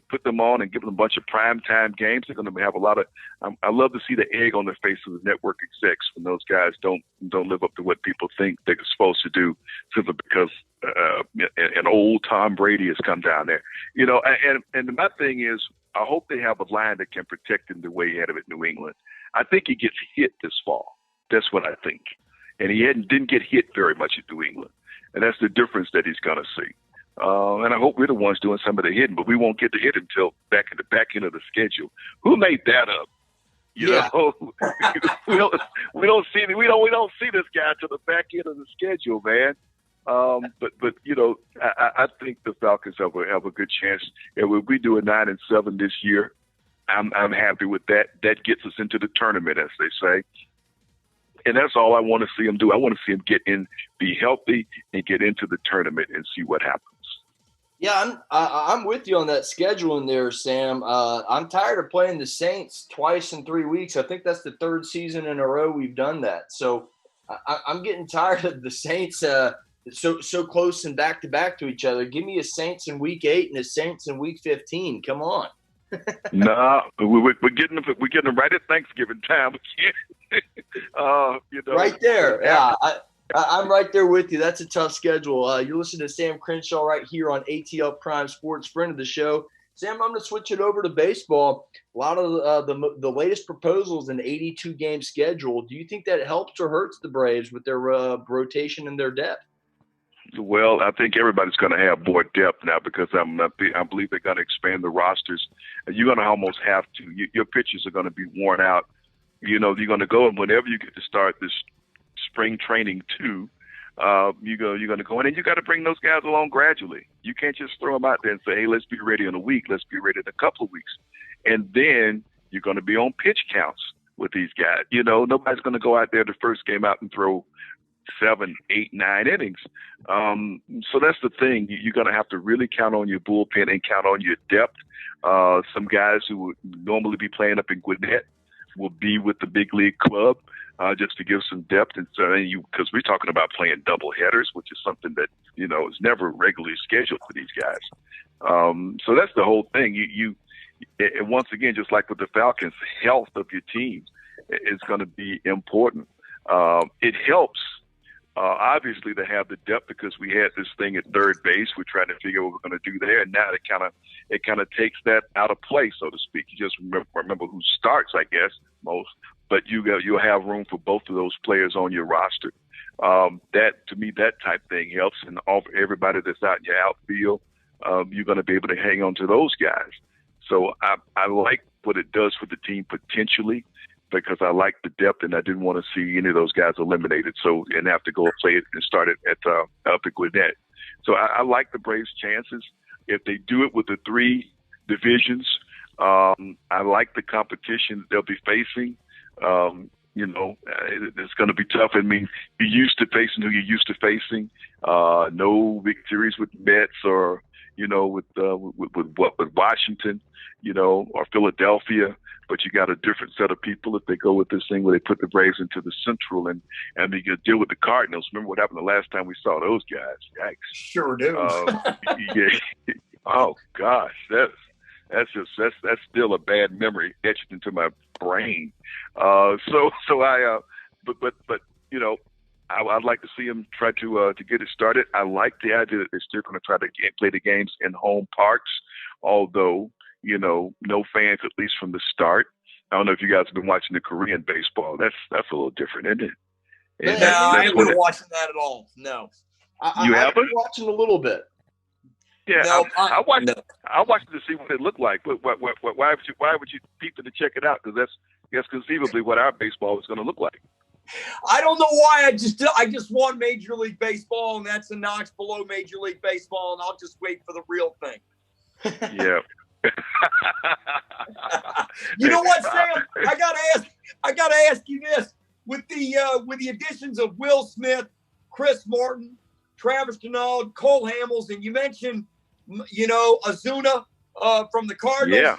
put them on and give them a bunch of primetime games. They're going to have a lot of. I love to see the egg on the face of the network execs when those guys don't live up to what people think they're supposed to do, simply because an old Tom Brady has come down there. And my thing is, I hope they have a line that can protect him the way he had him at New England. I think he gets hit this fall. That's what I think. And he didn't get hit very much at New England. And that's the difference that he's going to see. And I hope we're the ones doing some of the hitting, but we won't get to hit until back in the back end of the schedule. Who made that up? We don't see this guy to the back end of the schedule, man. But I think the Falcons have a good chance. And when we do a 9-7 this year, I'm happy with that. That gets us into the tournament, as they say. And that's all I want to see him do. I want to see him get in, be healthy, and get into the tournament and see what happens. Yeah, I'm with you on that scheduling there, Sam. I'm tired of playing the Saints twice in 3 weeks. I think that's the third season in a row we've done that. So I'm getting tired of the Saints so close and back-to-back to each other. Give me a Saints in Week 8 and a Saints in Week 15. Come on. No, we're getting them right at Thanksgiving time. Right there. Yeah, I'm right there with you. That's a tough schedule. You're listening to Sam Crenshaw right here on ATL Prime Sports, friend of the show. Sam, I'm going to switch it over to baseball. A lot of the latest proposals in the 82-game schedule. Do you think that helps or hurts the Braves with their rotation and their depth? Well, I think everybody's going to have more depth now because I believe they're going to expand the rosters. And you're going to almost have to. Your pitchers are going to be worn out. You're going to go, and whenever you get to start this spring training too, you're going to go in, and you got to bring those guys along gradually. You can't just throw them out there and say, hey, let's be ready in a week. Let's be ready in a couple of weeks. And then you're going to be on pitch counts with these guys. Nobody's going to go out there the first game out and throw 7, 8, 9 innings. So that's the thing. You're going to have to really count on your bullpen and count on your depth. Some guys who would normally be playing up in Gwinnett will be with the big league club just to give some depth. And so, because we're talking about playing double headers, which is something that, is never regularly scheduled for these guys. So that's the whole thing. And once again, just like with the Falcons, health of your team is going to be important. It helps, obviously, to have the depth because we had this thing at third base. We're trying to figure out what we're going to do there, and now it kind of takes that out of play, so to speak. You just remember who starts, I guess, most, but you'll have room for both of those players on your roster. That, to me, that type thing helps, and everybody that's out in your outfield, you're going to be able to hang on to those guys. So I like what it does for the team potentially, because I like the depth, and I didn't want to see any of those guys eliminated. So, and have to go play it and start it up at Gwinnett. So I like the Braves' chances if they do it with the 3 divisions. I like the competition they'll be facing. It's going to be tough. I mean, you're used to facing who you're used to facing. No victories with Mets or with Washington, or Philadelphia. But you got a different set of people if they go with this thing where they put the Braves into the Central and they can deal with the Cardinals. Remember what happened the last time we saw those guys? Yikes. Sure do. Yeah. Oh gosh, that's still a bad memory etched into my brain. I'd like to see them try to get it started. I like the idea that they're still going to try to play the games in home parks, although no fans, at least from the start. I don't know if you guys have been watching the Korean baseball. That's a little different, isn't it? And I haven't been watching that at all. No. You haven't? I've been watching a little bit. Yeah, No, I watched it to see what it looked like. But why would you people to check it out? Because that's conceivably what our baseball is going to look like. I don't know why. I just want Major League Baseball, and that's a notch below Major League Baseball, and I'll just wait for the real thing. Yeah. You know what, Sam? I gotta ask you this: with the additions of Will Smith, Chris Martin, Travis Denaud, Cole Hamels, and you mentioned, Ozuna from the Cardinals. Yeah.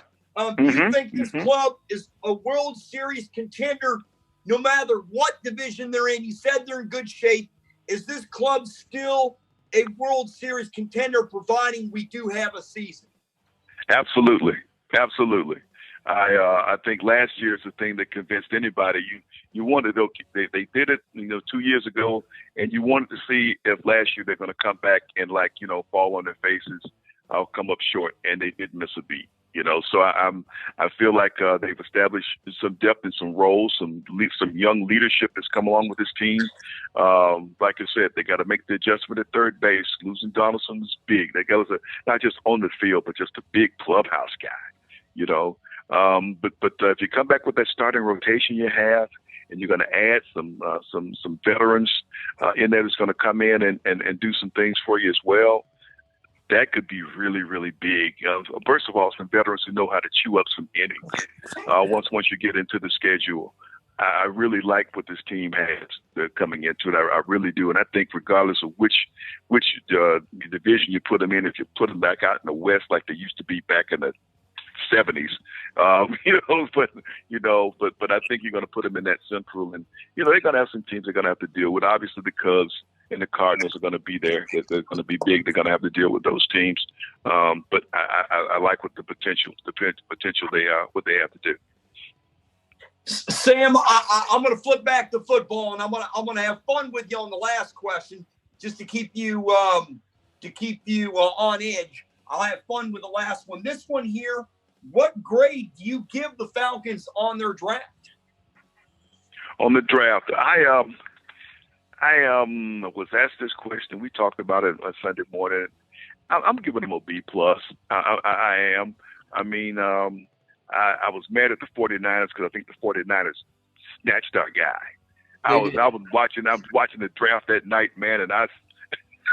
Do you think this club is a World Series contender, no matter what division they're in? You said they're in good shape. Is this club still a World Series contender, providing we do have a season? Absolutely. I think last year is the thing that convinced anybody. You wanted, they did it 2 years ago, and you wanted to see if last year they're going to come back and fall on their faces, come up short, and they didn't miss a beat. So I feel like they've established some depth in some roles, some young leadership that's come along with this team. Like I said, they got to make the adjustment at third base. Losing Donaldson is big. That guy was not just on the field, but just a big clubhouse guy. But if you come back with that starting rotation you have, and you're going to add some veterans in there that's going to come in and do some things for you as well, that could be really, really big. First of all, some veterans who know how to chew up some innings once you get into the schedule. I really like what this team has coming into it. I really do. And I think regardless of which division you put them in, if you put them back out in the West like they used to be back in the 70s, but I think you're going to put them in that Central, and they're going to have some teams they're going to have to deal with. Obviously, the Cubs and the Cardinals are going to be there. They're going to be big. They're going to have to deal with those teams. But I like what the potential what they have to do. Sam, I'm going to flip back to football, and I'm going to have fun with you on the last question, just to keep you on edge. I'll have fun with the last one. This one here. What grade do you give the Falcons on their draft? On the draft, was asked this question. We talked about it on Sunday morning. I'm giving him a B plus. I am. I mean, I was mad at the 49ers because I think the 49ers snatched our guy. I was watching the draft that night, man, and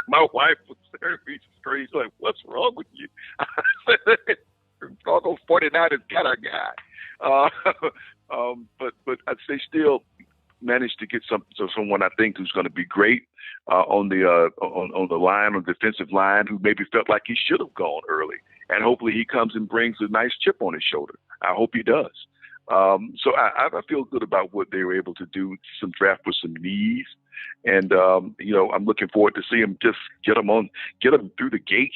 my wife was staring at me straight. She's like, "What's wrong with you?" I said, "All those 49ers got our guy." But I'd say still managed to get someone I think who's going to be great on the line, on the defensive line, who maybe felt like he should have gone early, and hopefully he comes and brings a nice chip on his shoulder. I hope he does. So I feel good about what they were able to do. Some draft with some knees, and I'm looking forward to see him just get them through the gate,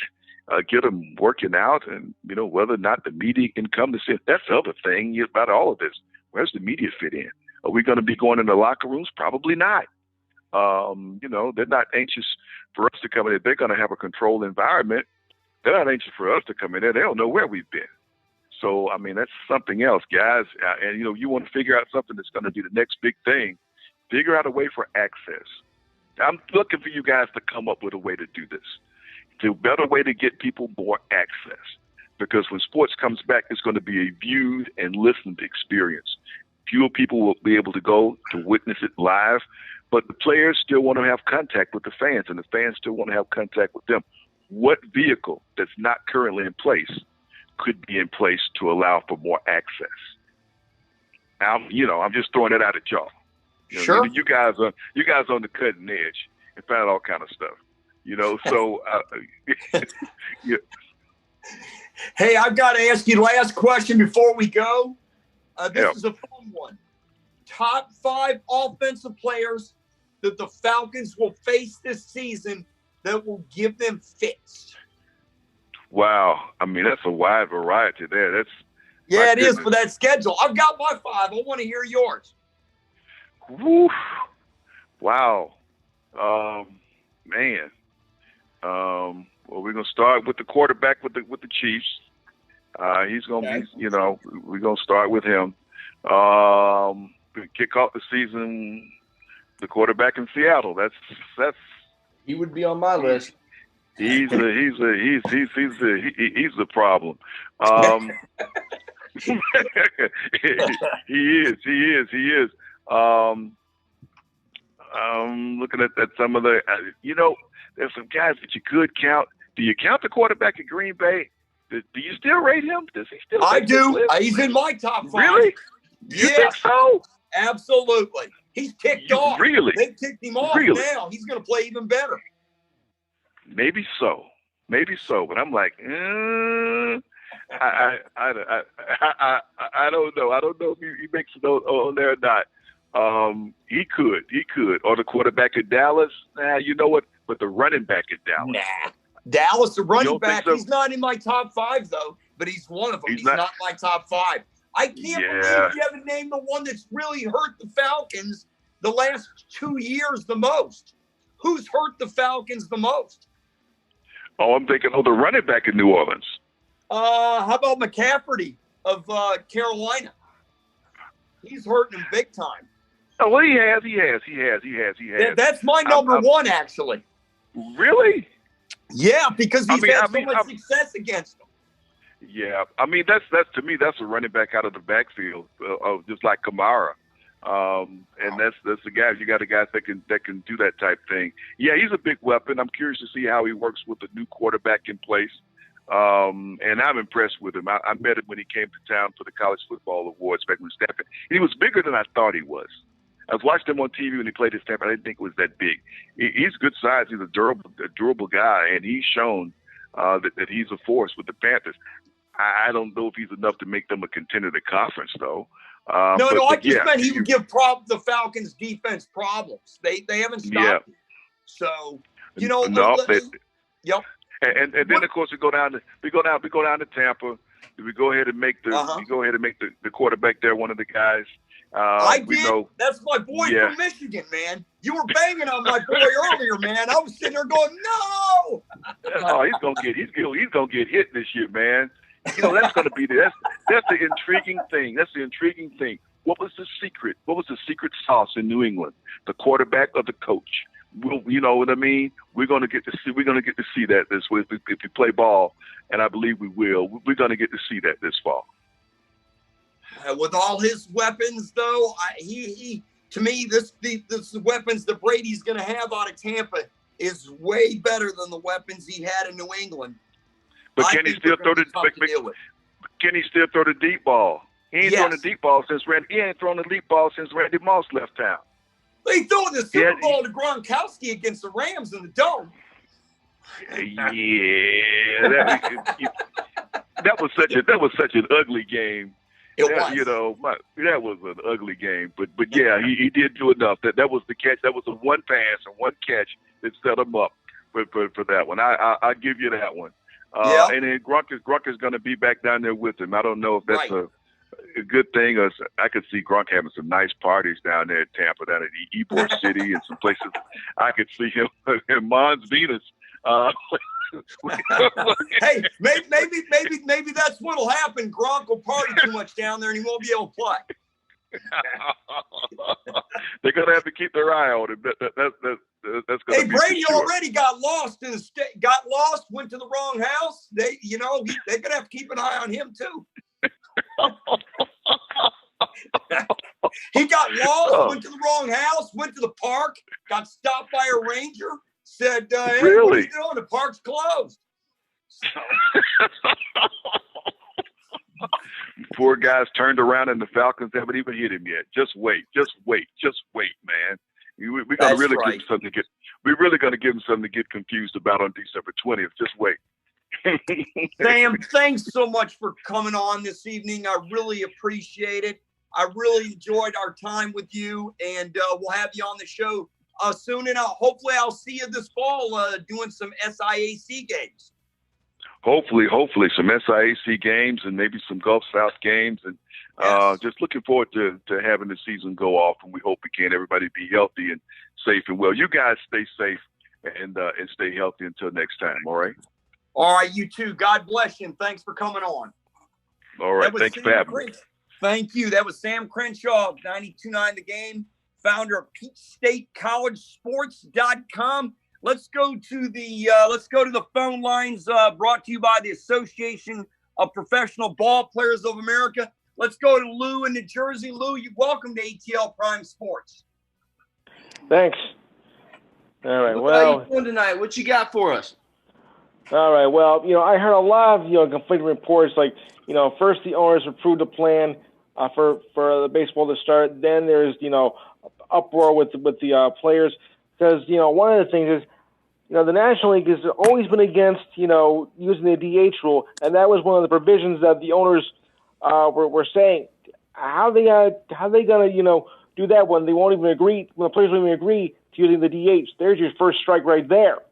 get them working out, and whether or not the media can come to see. That's the other thing about all of this. Where's the media fit in? Are we going to be going in the locker rooms? Probably not. They're not anxious for us to come in. If they're going to have a controlled environment, they're not anxious for us to come in there. They don't know where we've been. So, I mean, that's something else, guys. And, you want to figure out something that's going to be the next big thing. Figure out a way for access. I'm looking for you guys to come up with a way to do this. It's a better way to get people more access. Because when sports comes back, it's going to be a viewed and listened experience. Fewer people will be able to go to witness it live, but the players still want to have contact with the fans, and the fans still want to have contact with them. What vehicle that's not currently in place could be in place to allow for more access? I'm just throwing it out at y'all. Sure. You guys on the cutting edge and find out all kind of stuff. So yeah. Hey, I've got to ask you last question before we go. This is a fun one. Top 5 offensive players that the Falcons will face this season that will give them fits. Wow. I mean, that's a wide variety there. It is for that schedule. I've got my 5. I want to hear yours. Woo. Wow. Man. Well, we're going to start with the quarterback with the Chiefs. He's going to be, we're going to start with him. Kick off the season, the quarterback in Seattle. That's he would be on my list. He's the problem. He is. Looking at some of the, there's some guys that you could count. Do you count the quarterback at Green Bay? Do you still rate him? Does he still? I do. He's in my top 5. Really? You think so? Absolutely. He's kicked off. Really? They kicked him off. Really? Now he's going to play even better. Maybe so. But I'm like, I don't know. I don't know if he makes it on there or not. He could. Or the quarterback at Dallas. Nah, you know what? But the running back at Dallas. Nah. Dallas, the running back, so? He's not in my top 5, though, but he's one of them. He's not my top 5. I can't believe you haven't named the one that's really hurt the Falcons the last 2 years the most. Who's hurt the Falcons the most? Oh, I'm thinking, the running back in New Orleans. How about McCaffrey of Carolina? He's hurting him big time. Oh, well, he has. That's my number 1, actually. Really? Yeah, because he's had so much success against them. Yeah, I mean that's to me that's a running back out of the backfield, just like Kamara, and that's the guys. You got a guy that can do that type thing. Yeah, he's a big weapon. I'm curious to see how he works with the new quarterback in place, and I'm impressed with him. I met him when he came to town for the College Football Awards back when Stanford. He was bigger than I thought he was. I was watching him on TV when he played at Stanford. I didn't think it was that big. He's good size. He's a durable guy, and he's shown that he's a force with the Panthers. I don't know if he's enough to make them a contender in the conference, though. I just meant he would give the Falcons' defense problems. They haven't stopped. So yep. And then of course we go down to Tampa. We go ahead and make the quarterback there one of the guys. I did. That's my boy from Michigan, man. You were banging on my boy earlier, man. I was sitting there going, no. Oh, he's gonna get hit this year, man. That's gonna be that's the intriguing thing. That's the intriguing thing. what was the secret? What was the secret sauce in New England? The quarterback or the coach? You know what I mean? We're gonna get to see that this way if we play ball, and I believe we will. We're gonna get to see that this fall. With all his weapons, though, to me, this weapons that Brady's going to have out of Tampa is way better than the weapons he had in New England. But can he still throw the deep ball? He ain't thrown the deep ball since Randy Moss left town. They threw the Super Bowl to Gronkowski against the Rams in the Dome. Yeah, that was such an ugly game. It was. You know, that was an ugly game. But yeah, he did do enough. That was the catch. That was the one pass and one catch that set him up for that one. I'll give you that one. And then Gronk is going to be back down there with him. I don't know if that's a good thing. Or I could see Gronk having some nice parties down there in Tampa, down in Ybor City, and some places. I could see him in Mons Venus. Hey, maybe that's what'll happen. Gronk will party too much down there, and he won't be able to play. They're gonna have to keep their eye on him. That's gonna be Brady for sure. already got lost in the state. Got lost, went to the wrong house. They're gonna have to keep an eye on him too. He got lost, went to the wrong house, went to the park, got stopped by a ranger. Said, hey, really? What are you doing? The park's closed. Poor guys turned around and the Falcons haven't even hit him yet. Just wait, man. We're gonna really give him something to get. We're really gonna give him something to get confused about on December 20th. Just wait. Sam, thanks so much for coming on this evening. I really appreciate it. I really enjoyed our time with you, and we'll have you on the show soon, and hopefully I'll see you this fall doing some SIAC games. Hopefully some SIAC games and maybe some Gulf South games, and just looking forward to having the season go off. And we hope we can everybody be healthy and safe and well. You guys stay safe and stay healthy until next time. All right. All right, you too. God bless you, and thanks for coming on. All right, thanks for having me. Thank you. That was Sam Crenshaw of 92.9 The Game, founder of PeachStateCollegeSports.com. Let's go to the phone lines brought to you by the Association of Professional Ball Players of America. Let's go to Lou in New Jersey. Lou, welcome to ATL Prime Sports. Thanks. All right. How are you doing tonight? What you got for us? All right. Well, I heard a lot of conflicting reports. Like, first the owners approved a plan for the baseball to start. Then there's uproar with the players, because one of the things is the National League has always been against using the DH rule, and that was one of the provisions that the owners were saying. How they gonna do that when they won't even agree, when the players won't even agree to using the DH? There's your first strike right there.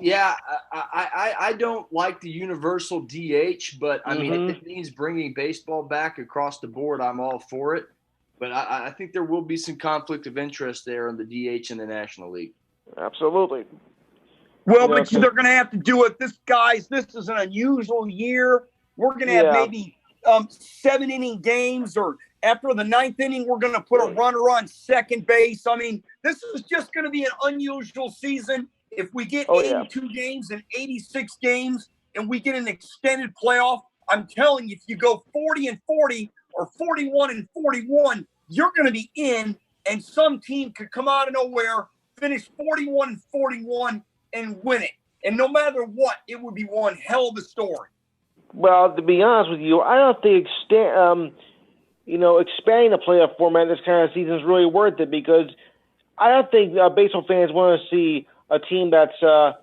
Yeah, I don't like the universal DH, but I mean, if it means bringing baseball back across the board, I'm all for it. But I think there will be some conflict of interest there in the DH in the National League. Absolutely. Well, but they're going to have to do it. This is an unusual year. We're going to have maybe 7-inning games, or after the 9th inning, we're going to put a runner on second base. I mean, this is just going to be an unusual season. If we get 82 games and 86 games and we get an extended playoff, I'm telling you, if you go 40-40 or 41-41, you're going to be in, and some team could come out of nowhere, finish 41-41 and win it. And no matter what, it would be one hell of a story. Well, to be honest with you, I don't think expanding the playoff format this kind of season is really worth it, because I don't think baseball fans want to see a team that's, if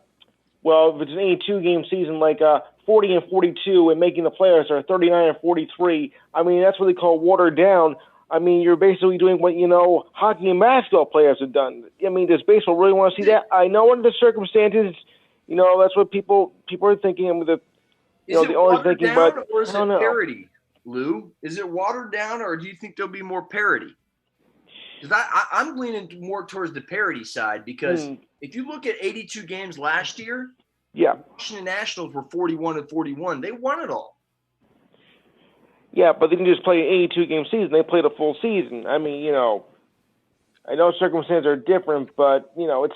it's an 82-game season, like 40-42 and making the playoffs, or 39-43. I mean, that's what they call watered down. I mean, you're basically doing what, hockey and basketball players have done. I mean, does baseball really want to see that? I know under the circumstances, that's what people are thinking. I mean, the owners thinking, but or is it parity, Lou? Is it watered down, or do you think there'll be more parity? Because I'm leaning more towards the parity side, because if you look at 82 games last year, the Washington Nationals were 41-41. They won it all. Yeah, but they didn't just play an 82-game season. They played a full season. I mean, I know circumstances are different, but it's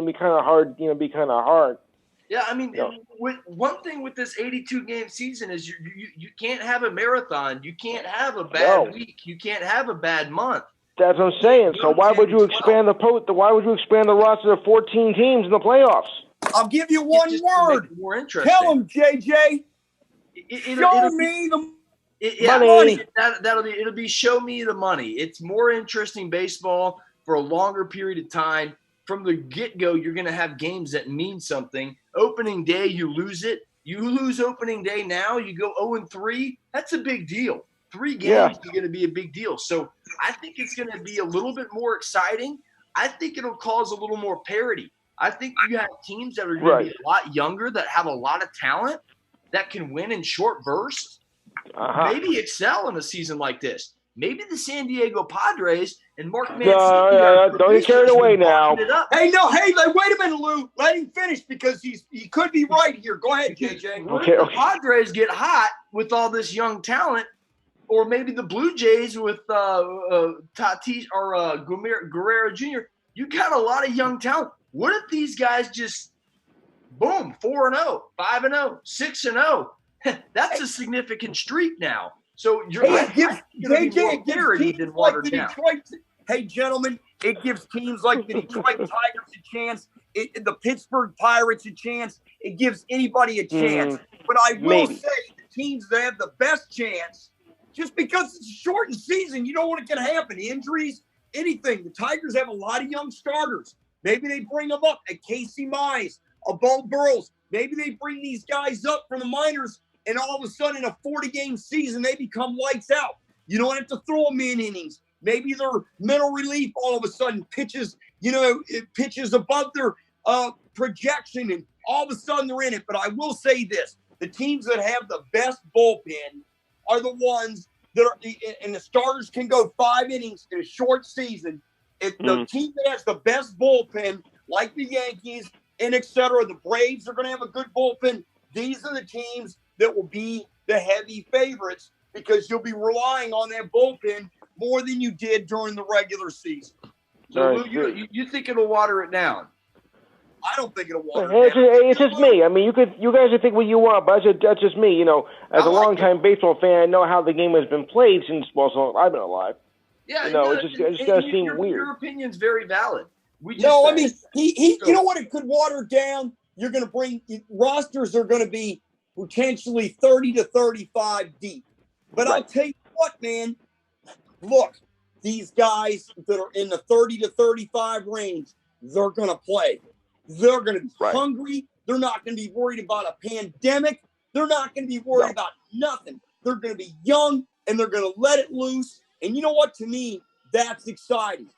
be kind of hard. Yeah, I mean, one thing with this 82-game season is you can't have a marathon. You can't have a bad week. You can't have a bad month. That's what I'm saying. So why would you expand Why would you expand the roster to 14 teams in the playoffs? I'll give you one word. More interesting. Tell them, JJ. Show me the money. It'll be show me the money. It's more interesting baseball for a longer period of time. From the get-go, you're going to have games that mean something. Opening day, you lose it. You lose opening day now, you go 0-3. That's a big deal. 3 games is going to be a big deal. So I think it's going to be a little bit more exciting. I think it'll cause a little more parity. I think you have teams that are going to be a lot younger, that have a lot of talent, that can win in short bursts, maybe excel in a season like this. Maybe the San Diego Padres and Mark Mancini. Don't get carried away now. Hey, wait a minute, Lou. Let him finish because he could be right here. Go ahead, JJ. What if the Padres get hot with all this young talent, or maybe the Blue Jays with Tatis or Guerrero Jr.? You got a lot of young talent. What if these guys just boom, 4-0, 5-0, 6-0? That's a significant streak now. So it gives teams like the Detroit. Hey, gentlemen, it gives teams like the Detroit Tigers a chance. The Pittsburgh Pirates a chance. It gives anybody a chance. But I will say the teams that have the best chance, just because it's a shortened season, you know what can happen. Injuries, anything. The Tigers have a lot of young starters. Maybe they bring them up at Casey Mize, a Bo Burrows. Maybe they bring these guys up from the minors, and all of a sudden in a 40-game season, they become lights out. You don't have to throw them in innings. Maybe their mental relief all of a sudden pitches, it pitches above their projection, and all of a sudden they're in it. But I will say this. The teams that have the best bullpen are the ones that are – and the starters can go 5 innings in a short season. If the team that has the best bullpen, like the Yankees and et cetera, the Braves are going to have a good bullpen. These are the teams that will be the heavy favorites because you'll be relying on that bullpen more than you did during the regular season. So you think it'll water it down? I don't think it'll water it down. It's just me. I mean, you guys can think what you want, but that's just me. As a longtime baseball fan, I know how the game has been played since I've been alive. Yeah, it's just going to seem weird. Your opinion's very valid. You know what? It could water down. You're going to bring rosters are going to be potentially 30 to 35 deep. But I'll tell you what, man. Look, these guys that are in the 30 to 35 range, they're going to play. They're going to be hungry. They're not going to be worried about a pandemic. They're not going to be worried about nothing. They're going to be young, and they're going to let it loose. And you know what? To me, that's exciting.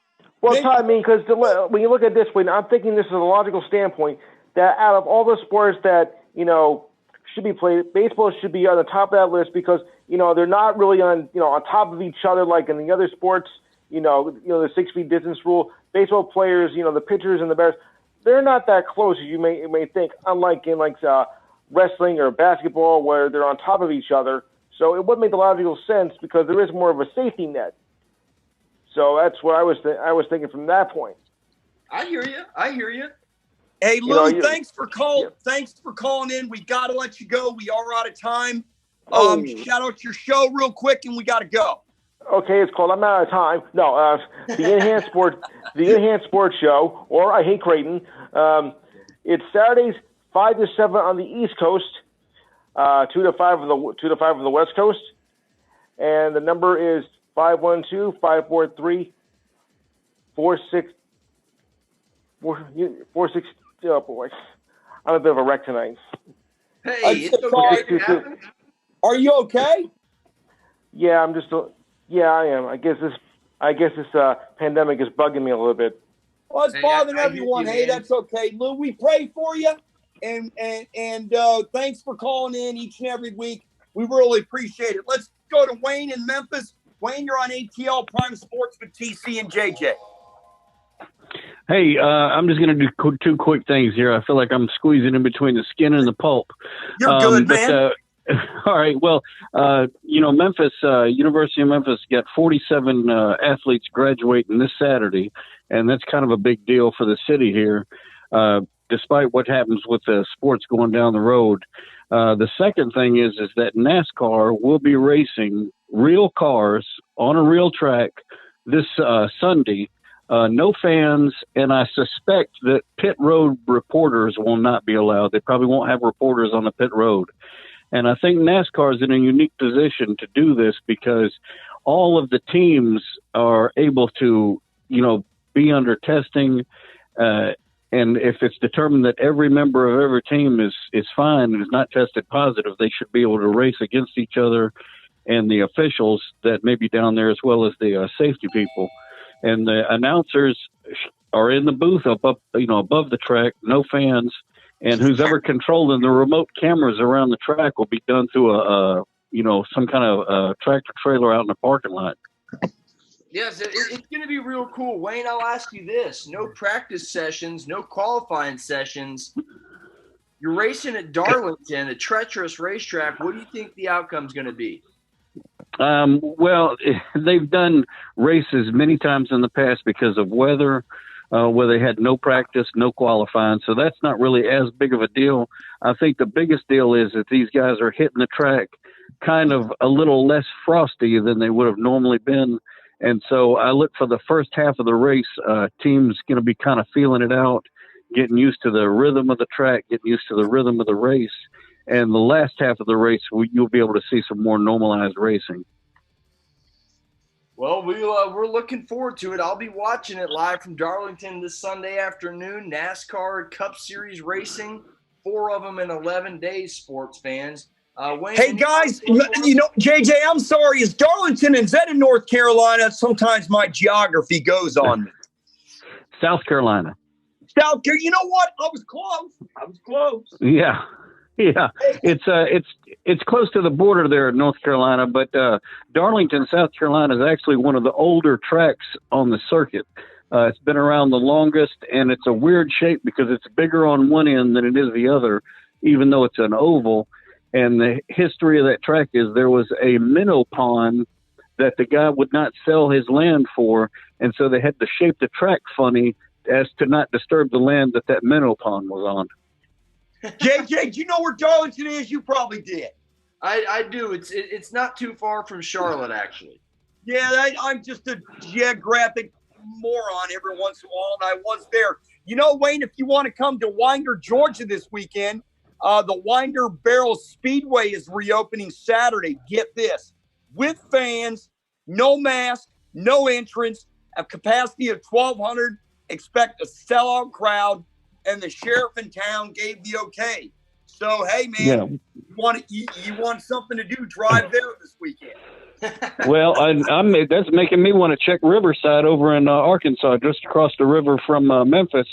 Well, Todd, because when you look at it this way, I'm thinking this is a logical standpoint, that out of all the sports that, should be played, baseball should be on the top of that list because, they're not really on top of each other like in the other sports, the 6 feet distance rule. Baseball players, the pitchers and the batters, they're not that close as you may think, unlike in wrestling or basketball where they're on top of each other. So it would make the logical sense because there is more of a safety net. So that's what I was thinking from that point. I hear you. Hey, Lou, thanks for calling. Yeah. Thanks for calling in. We got to let you go. We are out of time. Shout out your show real quick, and we got to go. Okay, it's called I'm Out of Time. No, the Enhanced Sports Show, or I Hate Creighton. It's Saturdays 5 to 7 on the East Coast, 2 to 5 on the West Coast, and the number is 512-543-46. Oh boy, I'm a bit of a wreck tonight. Hey, it's okay. Are you okay? Yeah, I am. I guess this pandemic is bugging me a little bit. Well, it's bothering everyone. Hey, that's okay, Lou. We pray for you, and thanks for calling in each and every week. We really appreciate it. Let's go to Wayne in Memphis. Wayne, you're on ATL Prime Sports with TC and JJ. Hey, I'm just going to do 2 quick things here. I feel like I'm squeezing in between the skin and the pulp. You're good, man. All right. Well, Memphis, University of Memphis got 47 athletes graduating this Saturday, and that's kind of a big deal for the city here, despite what happens with the sports going down the road. The second thing is that NASCAR will be racing real cars on a real track this Sunday. No fans, and I suspect that pit road reporters will not be allowed. They probably won't have reporters on the pit road. And I think NASCAR is in a unique position to do this because all of the teams are able to, be under testing. And if it's determined that every member of every team is fine and is not tested positive, they should be able to race against each other and the officials that may be down there as well as the safety people. And the announcers are in the booth above the track, no fans. And who's ever controlling the remote cameras around the track will be done through some kind of tractor trailer out in the parking lot. Yes, it's going to be real cool. Wayne, I'll ask you this. No practice sessions, no qualifying sessions. You're racing at Darlington, a treacherous racetrack. What do you think the outcome's going to be? Well, they've done races many times in the past because of weather, where they had no practice, no qualifying. So that's not really as big of a deal. I think the biggest deal is that these guys are hitting the track kind of a little less frosty than they would have normally been. And so I look for the first half of the race, teams going to be kind of feeling it out, getting used to the rhythm of the track, getting used to the rhythm of the race. And the last half of the race, you'll be able to see some more normalized racing. Well, we're looking forward to it. I'll be watching it live from Darlington this Sunday afternoon. NASCAR Cup Series racing, 4 of them in 11 days, sports fans. Wayne, hey, guys, JJ, I'm sorry. Is Darlington, is that in North Carolina? Sometimes my geography goes on me. South Carolina. South Carolina. You know what? I was close. Yeah. Yeah, it's close to the border there in North Carolina, but Darlington, South Carolina is actually one of the older tracks on the circuit. It's been around the longest, and it's a weird shape because it's bigger on one end than it is the other, even though it's an oval. And the history of that track is there was a minnow pond that the guy would not sell his land for, and so they had to shape the track funny as to not disturb the land that minnow pond was on. JJ, do you know where Darlington is? You probably did. I do. It's not too far from Charlotte, actually. Yeah, I'm just a geographic moron every once in a while, and I was there. You know, Wayne, if you want to come to Winder, Georgia this weekend, the Winder Barrel Speedway is reopening Saturday. Get this. With fans, no mask, no entrance, a capacity of 1,200, expect a sellout crowd. And the sheriff in town gave the okay. So, hey, man, you want something to do, drive there this weekend. Well, that's making me want to check Riverside over in Arkansas, just across the river from Memphis.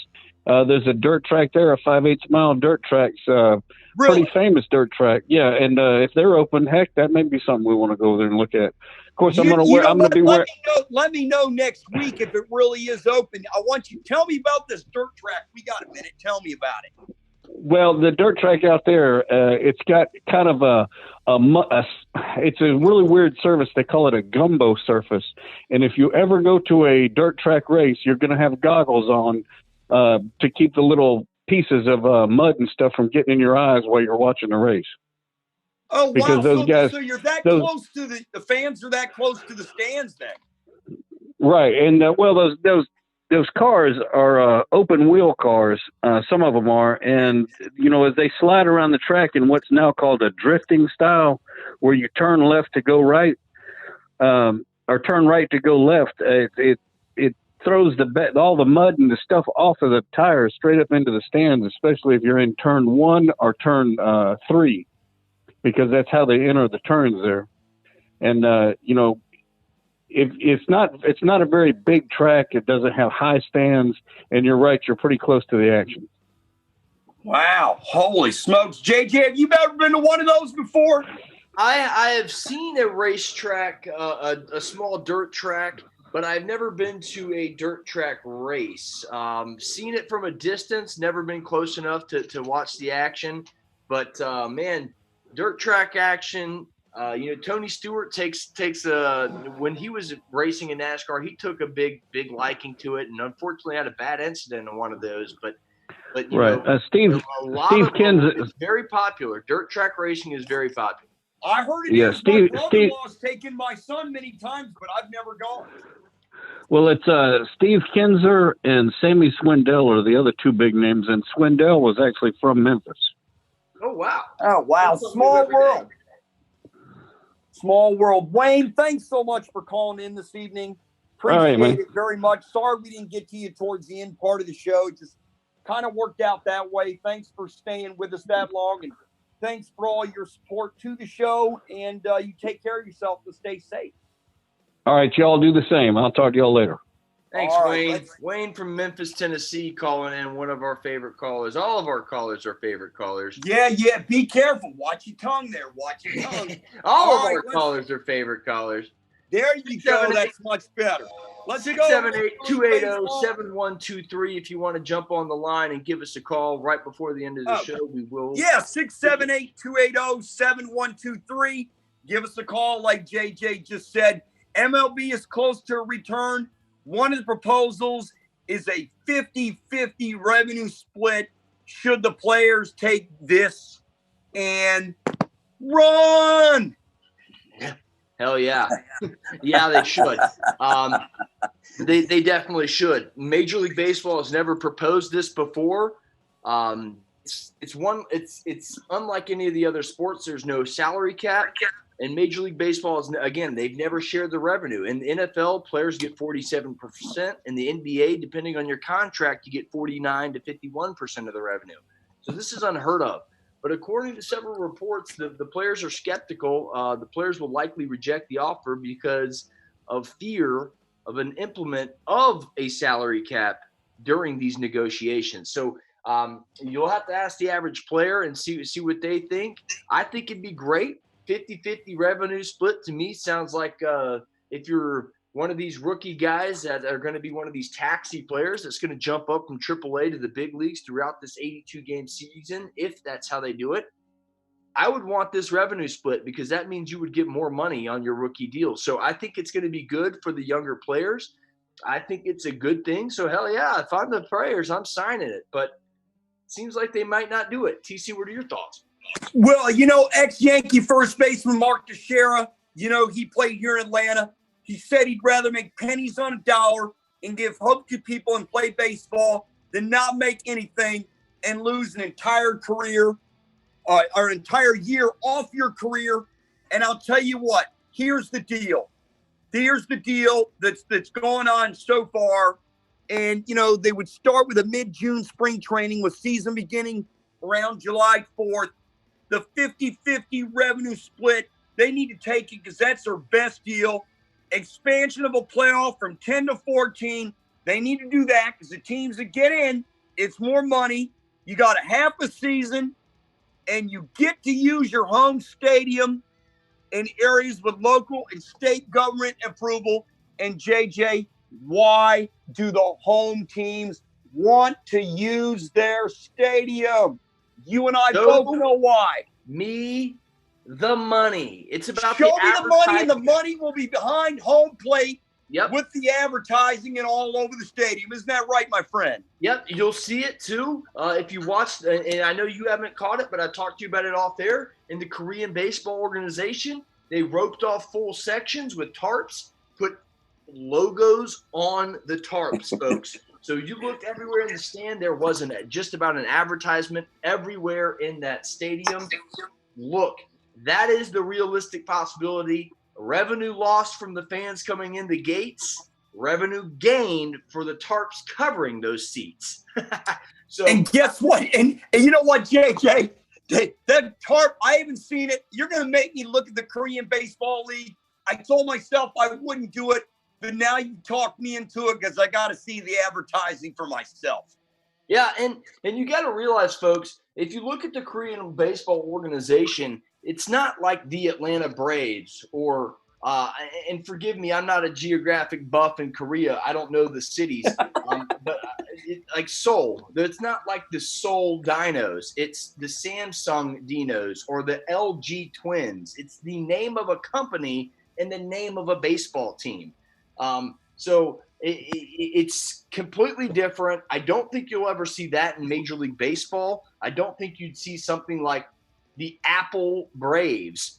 There's a dirt track there, a 5/8 mile dirt track. Really? Pretty famous dirt track. Yeah, and if they're open, heck, that may be something we want to go there and look at. Of course, Let me know next week if it really is open. I want you to tell me about this dirt track. We got a minute. Tell me about it. Well, the dirt track out there, it's got kind of it's a really weird surface. They call it a gumbo surface. And if you ever go to a dirt track race, you're going to have goggles on to keep the little pieces of mud and stuff from getting in your eyes while you're watching the race. Oh, because wow. Those guys, so you're that close to the fans are that close to the stands then. Right. And those cars are open wheel cars. Some of them are. And, as they slide around the track in what's now called a drifting style, where you turn left to go right, or turn right to go left, it throws all the mud and the stuff off of the tires straight up into the stands, especially if you're in turn 1 or turn 3, because that's how they enter the turns there. And, it's not a very big track. It doesn't have high stands, and you're right, you're pretty close to the action. Wow. Holy smokes. JJ, have you ever been to one of those before? I have seen a racetrack, a small dirt track, but I've never been to a dirt track race. Seen it from a distance, never been close enough to watch the action. But, man, dirt track action. Tony Stewart takes when he was racing in NASCAR, he took a big liking to it, and unfortunately had a bad incident in one of those. But right, Steve Kinzer, it's very popular. Dirt track racing is very popular. I heard it is. Steve, My brother-in-law's taken my son many times, but I've never gone. Well, it's Steve Kinzer and Sammy Swindell are the other two big names, and Swindell was actually from Memphis. Oh, wow. Oh, wow. Small world. Small world. Wayne, thanks so much for calling in this evening. Appreciate it very much. Sorry we didn't get to you towards the end part of the show. It just kind of worked out that way. Thanks for staying with us that long, and thanks for all your support to the show, and you take care of yourself and stay safe. All right, y'all do the same. I'll talk to y'all later. Thanks, Wayne. Wayne from Memphis, Tennessee, calling in, one of our favorite callers. All of our callers are favorite callers. Yeah. Be careful. Watch your tongue there. Watch your tongue. All of our callers are favorite callers. There you go. That's much better. Let's go. 678-280-7123. If you want to jump on the line and give us a call right before the end of the show, we will. Yeah, 678-280-7123. Give us a call like JJ just said. MLB is close to a return. One of the proposals is a 50-50 revenue split should the players take this and run. Hell yeah. Yeah, they should. They definitely should. Major League Baseball has never proposed this before. It's unlike any of the other sports. There's no salary cap. And Major League Baseball is, again, they've never shared the revenue. In the NFL, players get 47%. In the NBA, depending on your contract, you get 49 to 51% of the revenue. So this is unheard of. But according to several reports, the players are skeptical. The players will likely reject the offer because of fear of an implement of a salary cap during these negotiations. So you'll have to ask the average player and see what they think. I think it'd be great. 50-50 revenue split to me sounds like if you're one of these rookie guys that are going to be one of these taxi players that's going to jump up from AAA to the big leagues throughout this 82-game season, if that's how they do it, I would want this revenue split because that means you would get more money on your rookie deal. So I think it's going to be good for the younger players. I think it's a good thing. So, hell yeah, if I'm the players, I'm signing it. But it seems like they might not do it. TC, what are your thoughts? Well, ex-Yankee first baseman Mark Teixeira, he played here in Atlanta. He said he'd rather make pennies on a dollar and give hope to people and play baseball than not make anything and lose an entire career or entire year off your career. And I'll tell you what, here's the deal. Here's the deal that's going on so far. And, they would start with a mid-June spring training with season beginning around July 4th. The 50-50 revenue split, they need to take it because that's their best deal. Expansion of a playoff from 10 to 14, they need to do that because the teams that get in, it's more money. You got a half a season, and you get to use your home stadium in areas with local and state government approval. And, JJ, why do the home teams want to use their stadium? You and I both know why. The money. It's about Show me the money, and the money will be behind home plate with the advertising and all over the stadium. Isn't that right, my friend? Yep, you'll see it too. If you watched, and I know you haven't caught it, but I talked to you about it off there. In the Korean baseball organization, they roped off full sections with tarps, put logos on the tarps, folks. So you looked everywhere in the stand. There wasn't just about an advertisement everywhere in that stadium. Look, that is the realistic possibility. Revenue lost from the fans coming in the gates. Revenue gained for the tarps covering those seats. And guess what? And you know what, JJ? That tarp, I haven't seen it. You're going to make me look at the Korean Baseball League. I told myself I wouldn't do it. But now you talked me into it because I got to see the advertising for myself. Yeah, and you got to realize, folks, if you look at the Korean baseball organization, it's not like the Atlanta Braves or and forgive me, I'm not a geographic buff in Korea. I don't know the cities. But like Seoul. It's not like the Seoul Dinos. It's the Samsung Dinos or the LG Twins. It's the name of a company and the name of a baseball team. So it's completely different. I don't think you'll ever see that in Major League Baseball. I don't think you'd see something like the Apple Braves.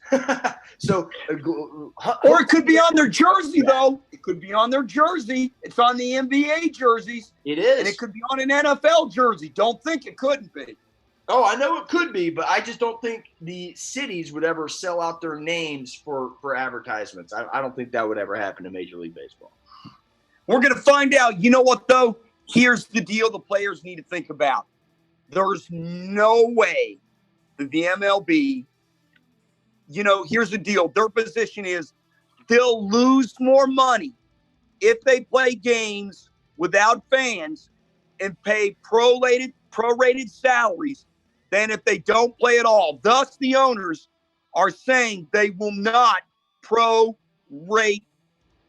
So, or it could be on their jersey, though. It could be on their jersey. It's on the NBA jerseys. It is. And it could be on an NFL jersey. Don't think it couldn't be. Oh, I know it could be, but I just don't think the cities would ever sell out their names for advertisements. I don't think that would ever happen in Major League Baseball. We're going to find out. You know what, though? Here's the deal the players need to think about. There's no way that the MLB, here's the deal. Their position is they'll lose more money if they play games without fans and pay prorated salaries than if they don't play at all. Thus, the owners are saying they will not prorate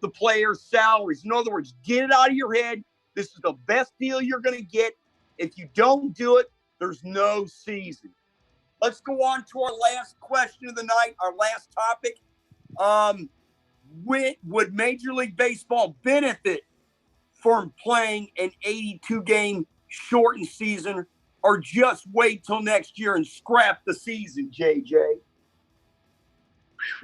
the players' salaries. In other words, get it out of your head. This is the best deal you're going to get. If you don't do it, there's no season. Let's go on to our last question of the night, our last topic. Would Major League Baseball benefit from playing an 82-game shortened season or just wait till next year and scrap the season, JJ?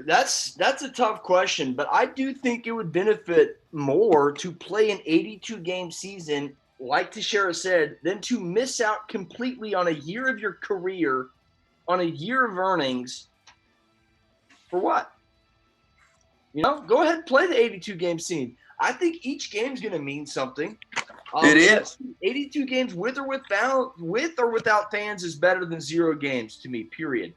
That's a tough question, but I do think it would benefit more to play an 82-game season, like Teixeira said, than to miss out completely on a year of your career, on a year of earnings. For what? Go ahead and play the 82-game season. I think each game's going to mean something. It is. 82 games with or without fans is better than 0 games to me, period.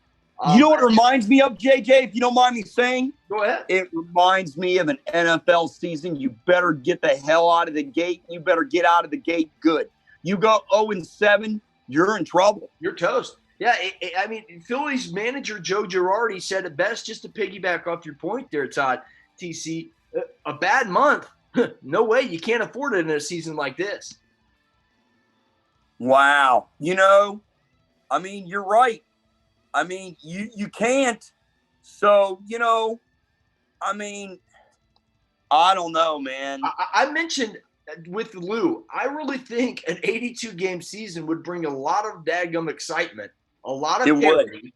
You know what it reminds me of, JJ, if you don't mind me saying? Go ahead. It reminds me of an NFL season. You better get the hell out of the gate. You better get out of the gate good. You go 0-7, you're in trouble. You're toast. Yeah, I mean, Phillies manager Joe Girardi said it best, just to piggyback off your point there, Todd, TC. A bad month, no way. You can't afford it in a season like this. Wow. You're right. You can't. So, I don't know, man. I mentioned with Lou, I really think an 82-game season would bring a lot of daggum excitement, a lot of parity.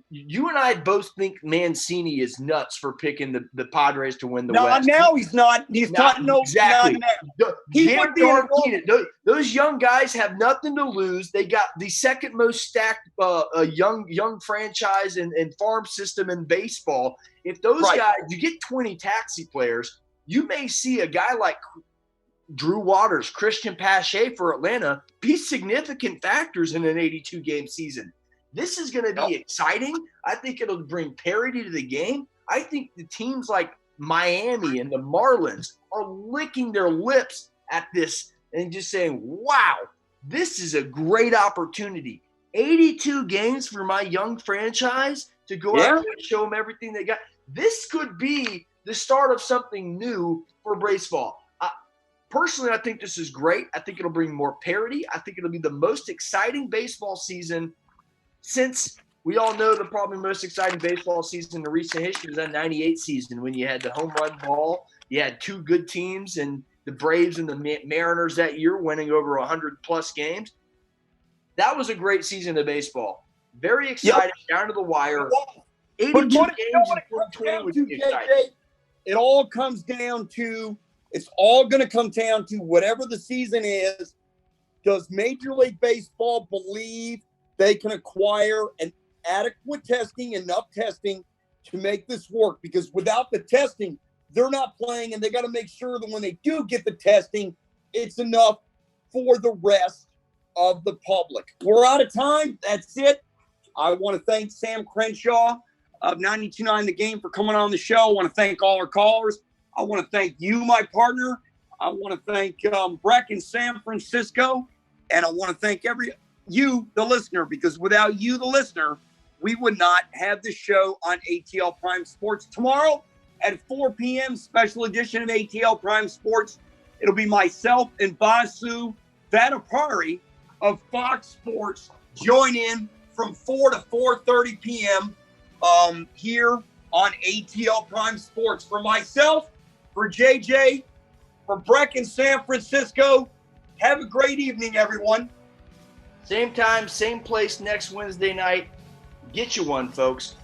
You and I both think Mancini is nuts for picking the Padres to win the West. Now he's not. He's not. No, exactly. He would be those young guys have nothing to lose. They got the second most stacked young franchise and farm system in baseball. If those guys, you get 20 taxi players, you may see a guy like Drew Waters, Christian Pache for Atlanta be significant factors in an 82-game season. This is going to be exciting. I think it'll bring parity to the game. I think the teams like Miami and the Marlins are licking their lips at this and just saying, wow, this is a great opportunity. 82 games for my young franchise to go out there and show them everything they got. This could be the start of something new for baseball. Personally, I think this is great. I think it'll bring more parity. I think it'll be the most exciting baseball season since we all know the probably most exciting baseball season in the recent history was that 98 season when you had the home run ball. You had 2 good teams, and the Braves and the Mariners that year winning over 100-plus games. That was a great season of baseball. Very exciting, down to the wire. 82 games in 2020 would be exciting. It all comes down to – it's all going to come down to whatever the season is. Does Major League Baseball believe they can acquire an adequate testing, enough testing to make this work? Because without the testing, they're not playing, and they got to make sure that when they do get the testing, it's enough for the rest of the public. We're out of time. That's it. I want to thank Sam Crenshaw of 92.9 The Game for coming on the show. I want to thank all our callers. I want to thank you, my partner. I want to thank Breck in San Francisco. And I want to thank you, the listener, because without you, the listener, we would not have this show on ATL Prime Sports. Tomorrow at 4 p.m., special edition of ATL Prime Sports. It'll be myself and Vasu Vanapari of Fox Sports join in from 4 to 4:30 p.m. Here on ATL Prime Sports. For myself, for JJ, for Breck in San Francisco, have a great evening, everyone. Same time, same place next Wednesday night. Get you one, folks.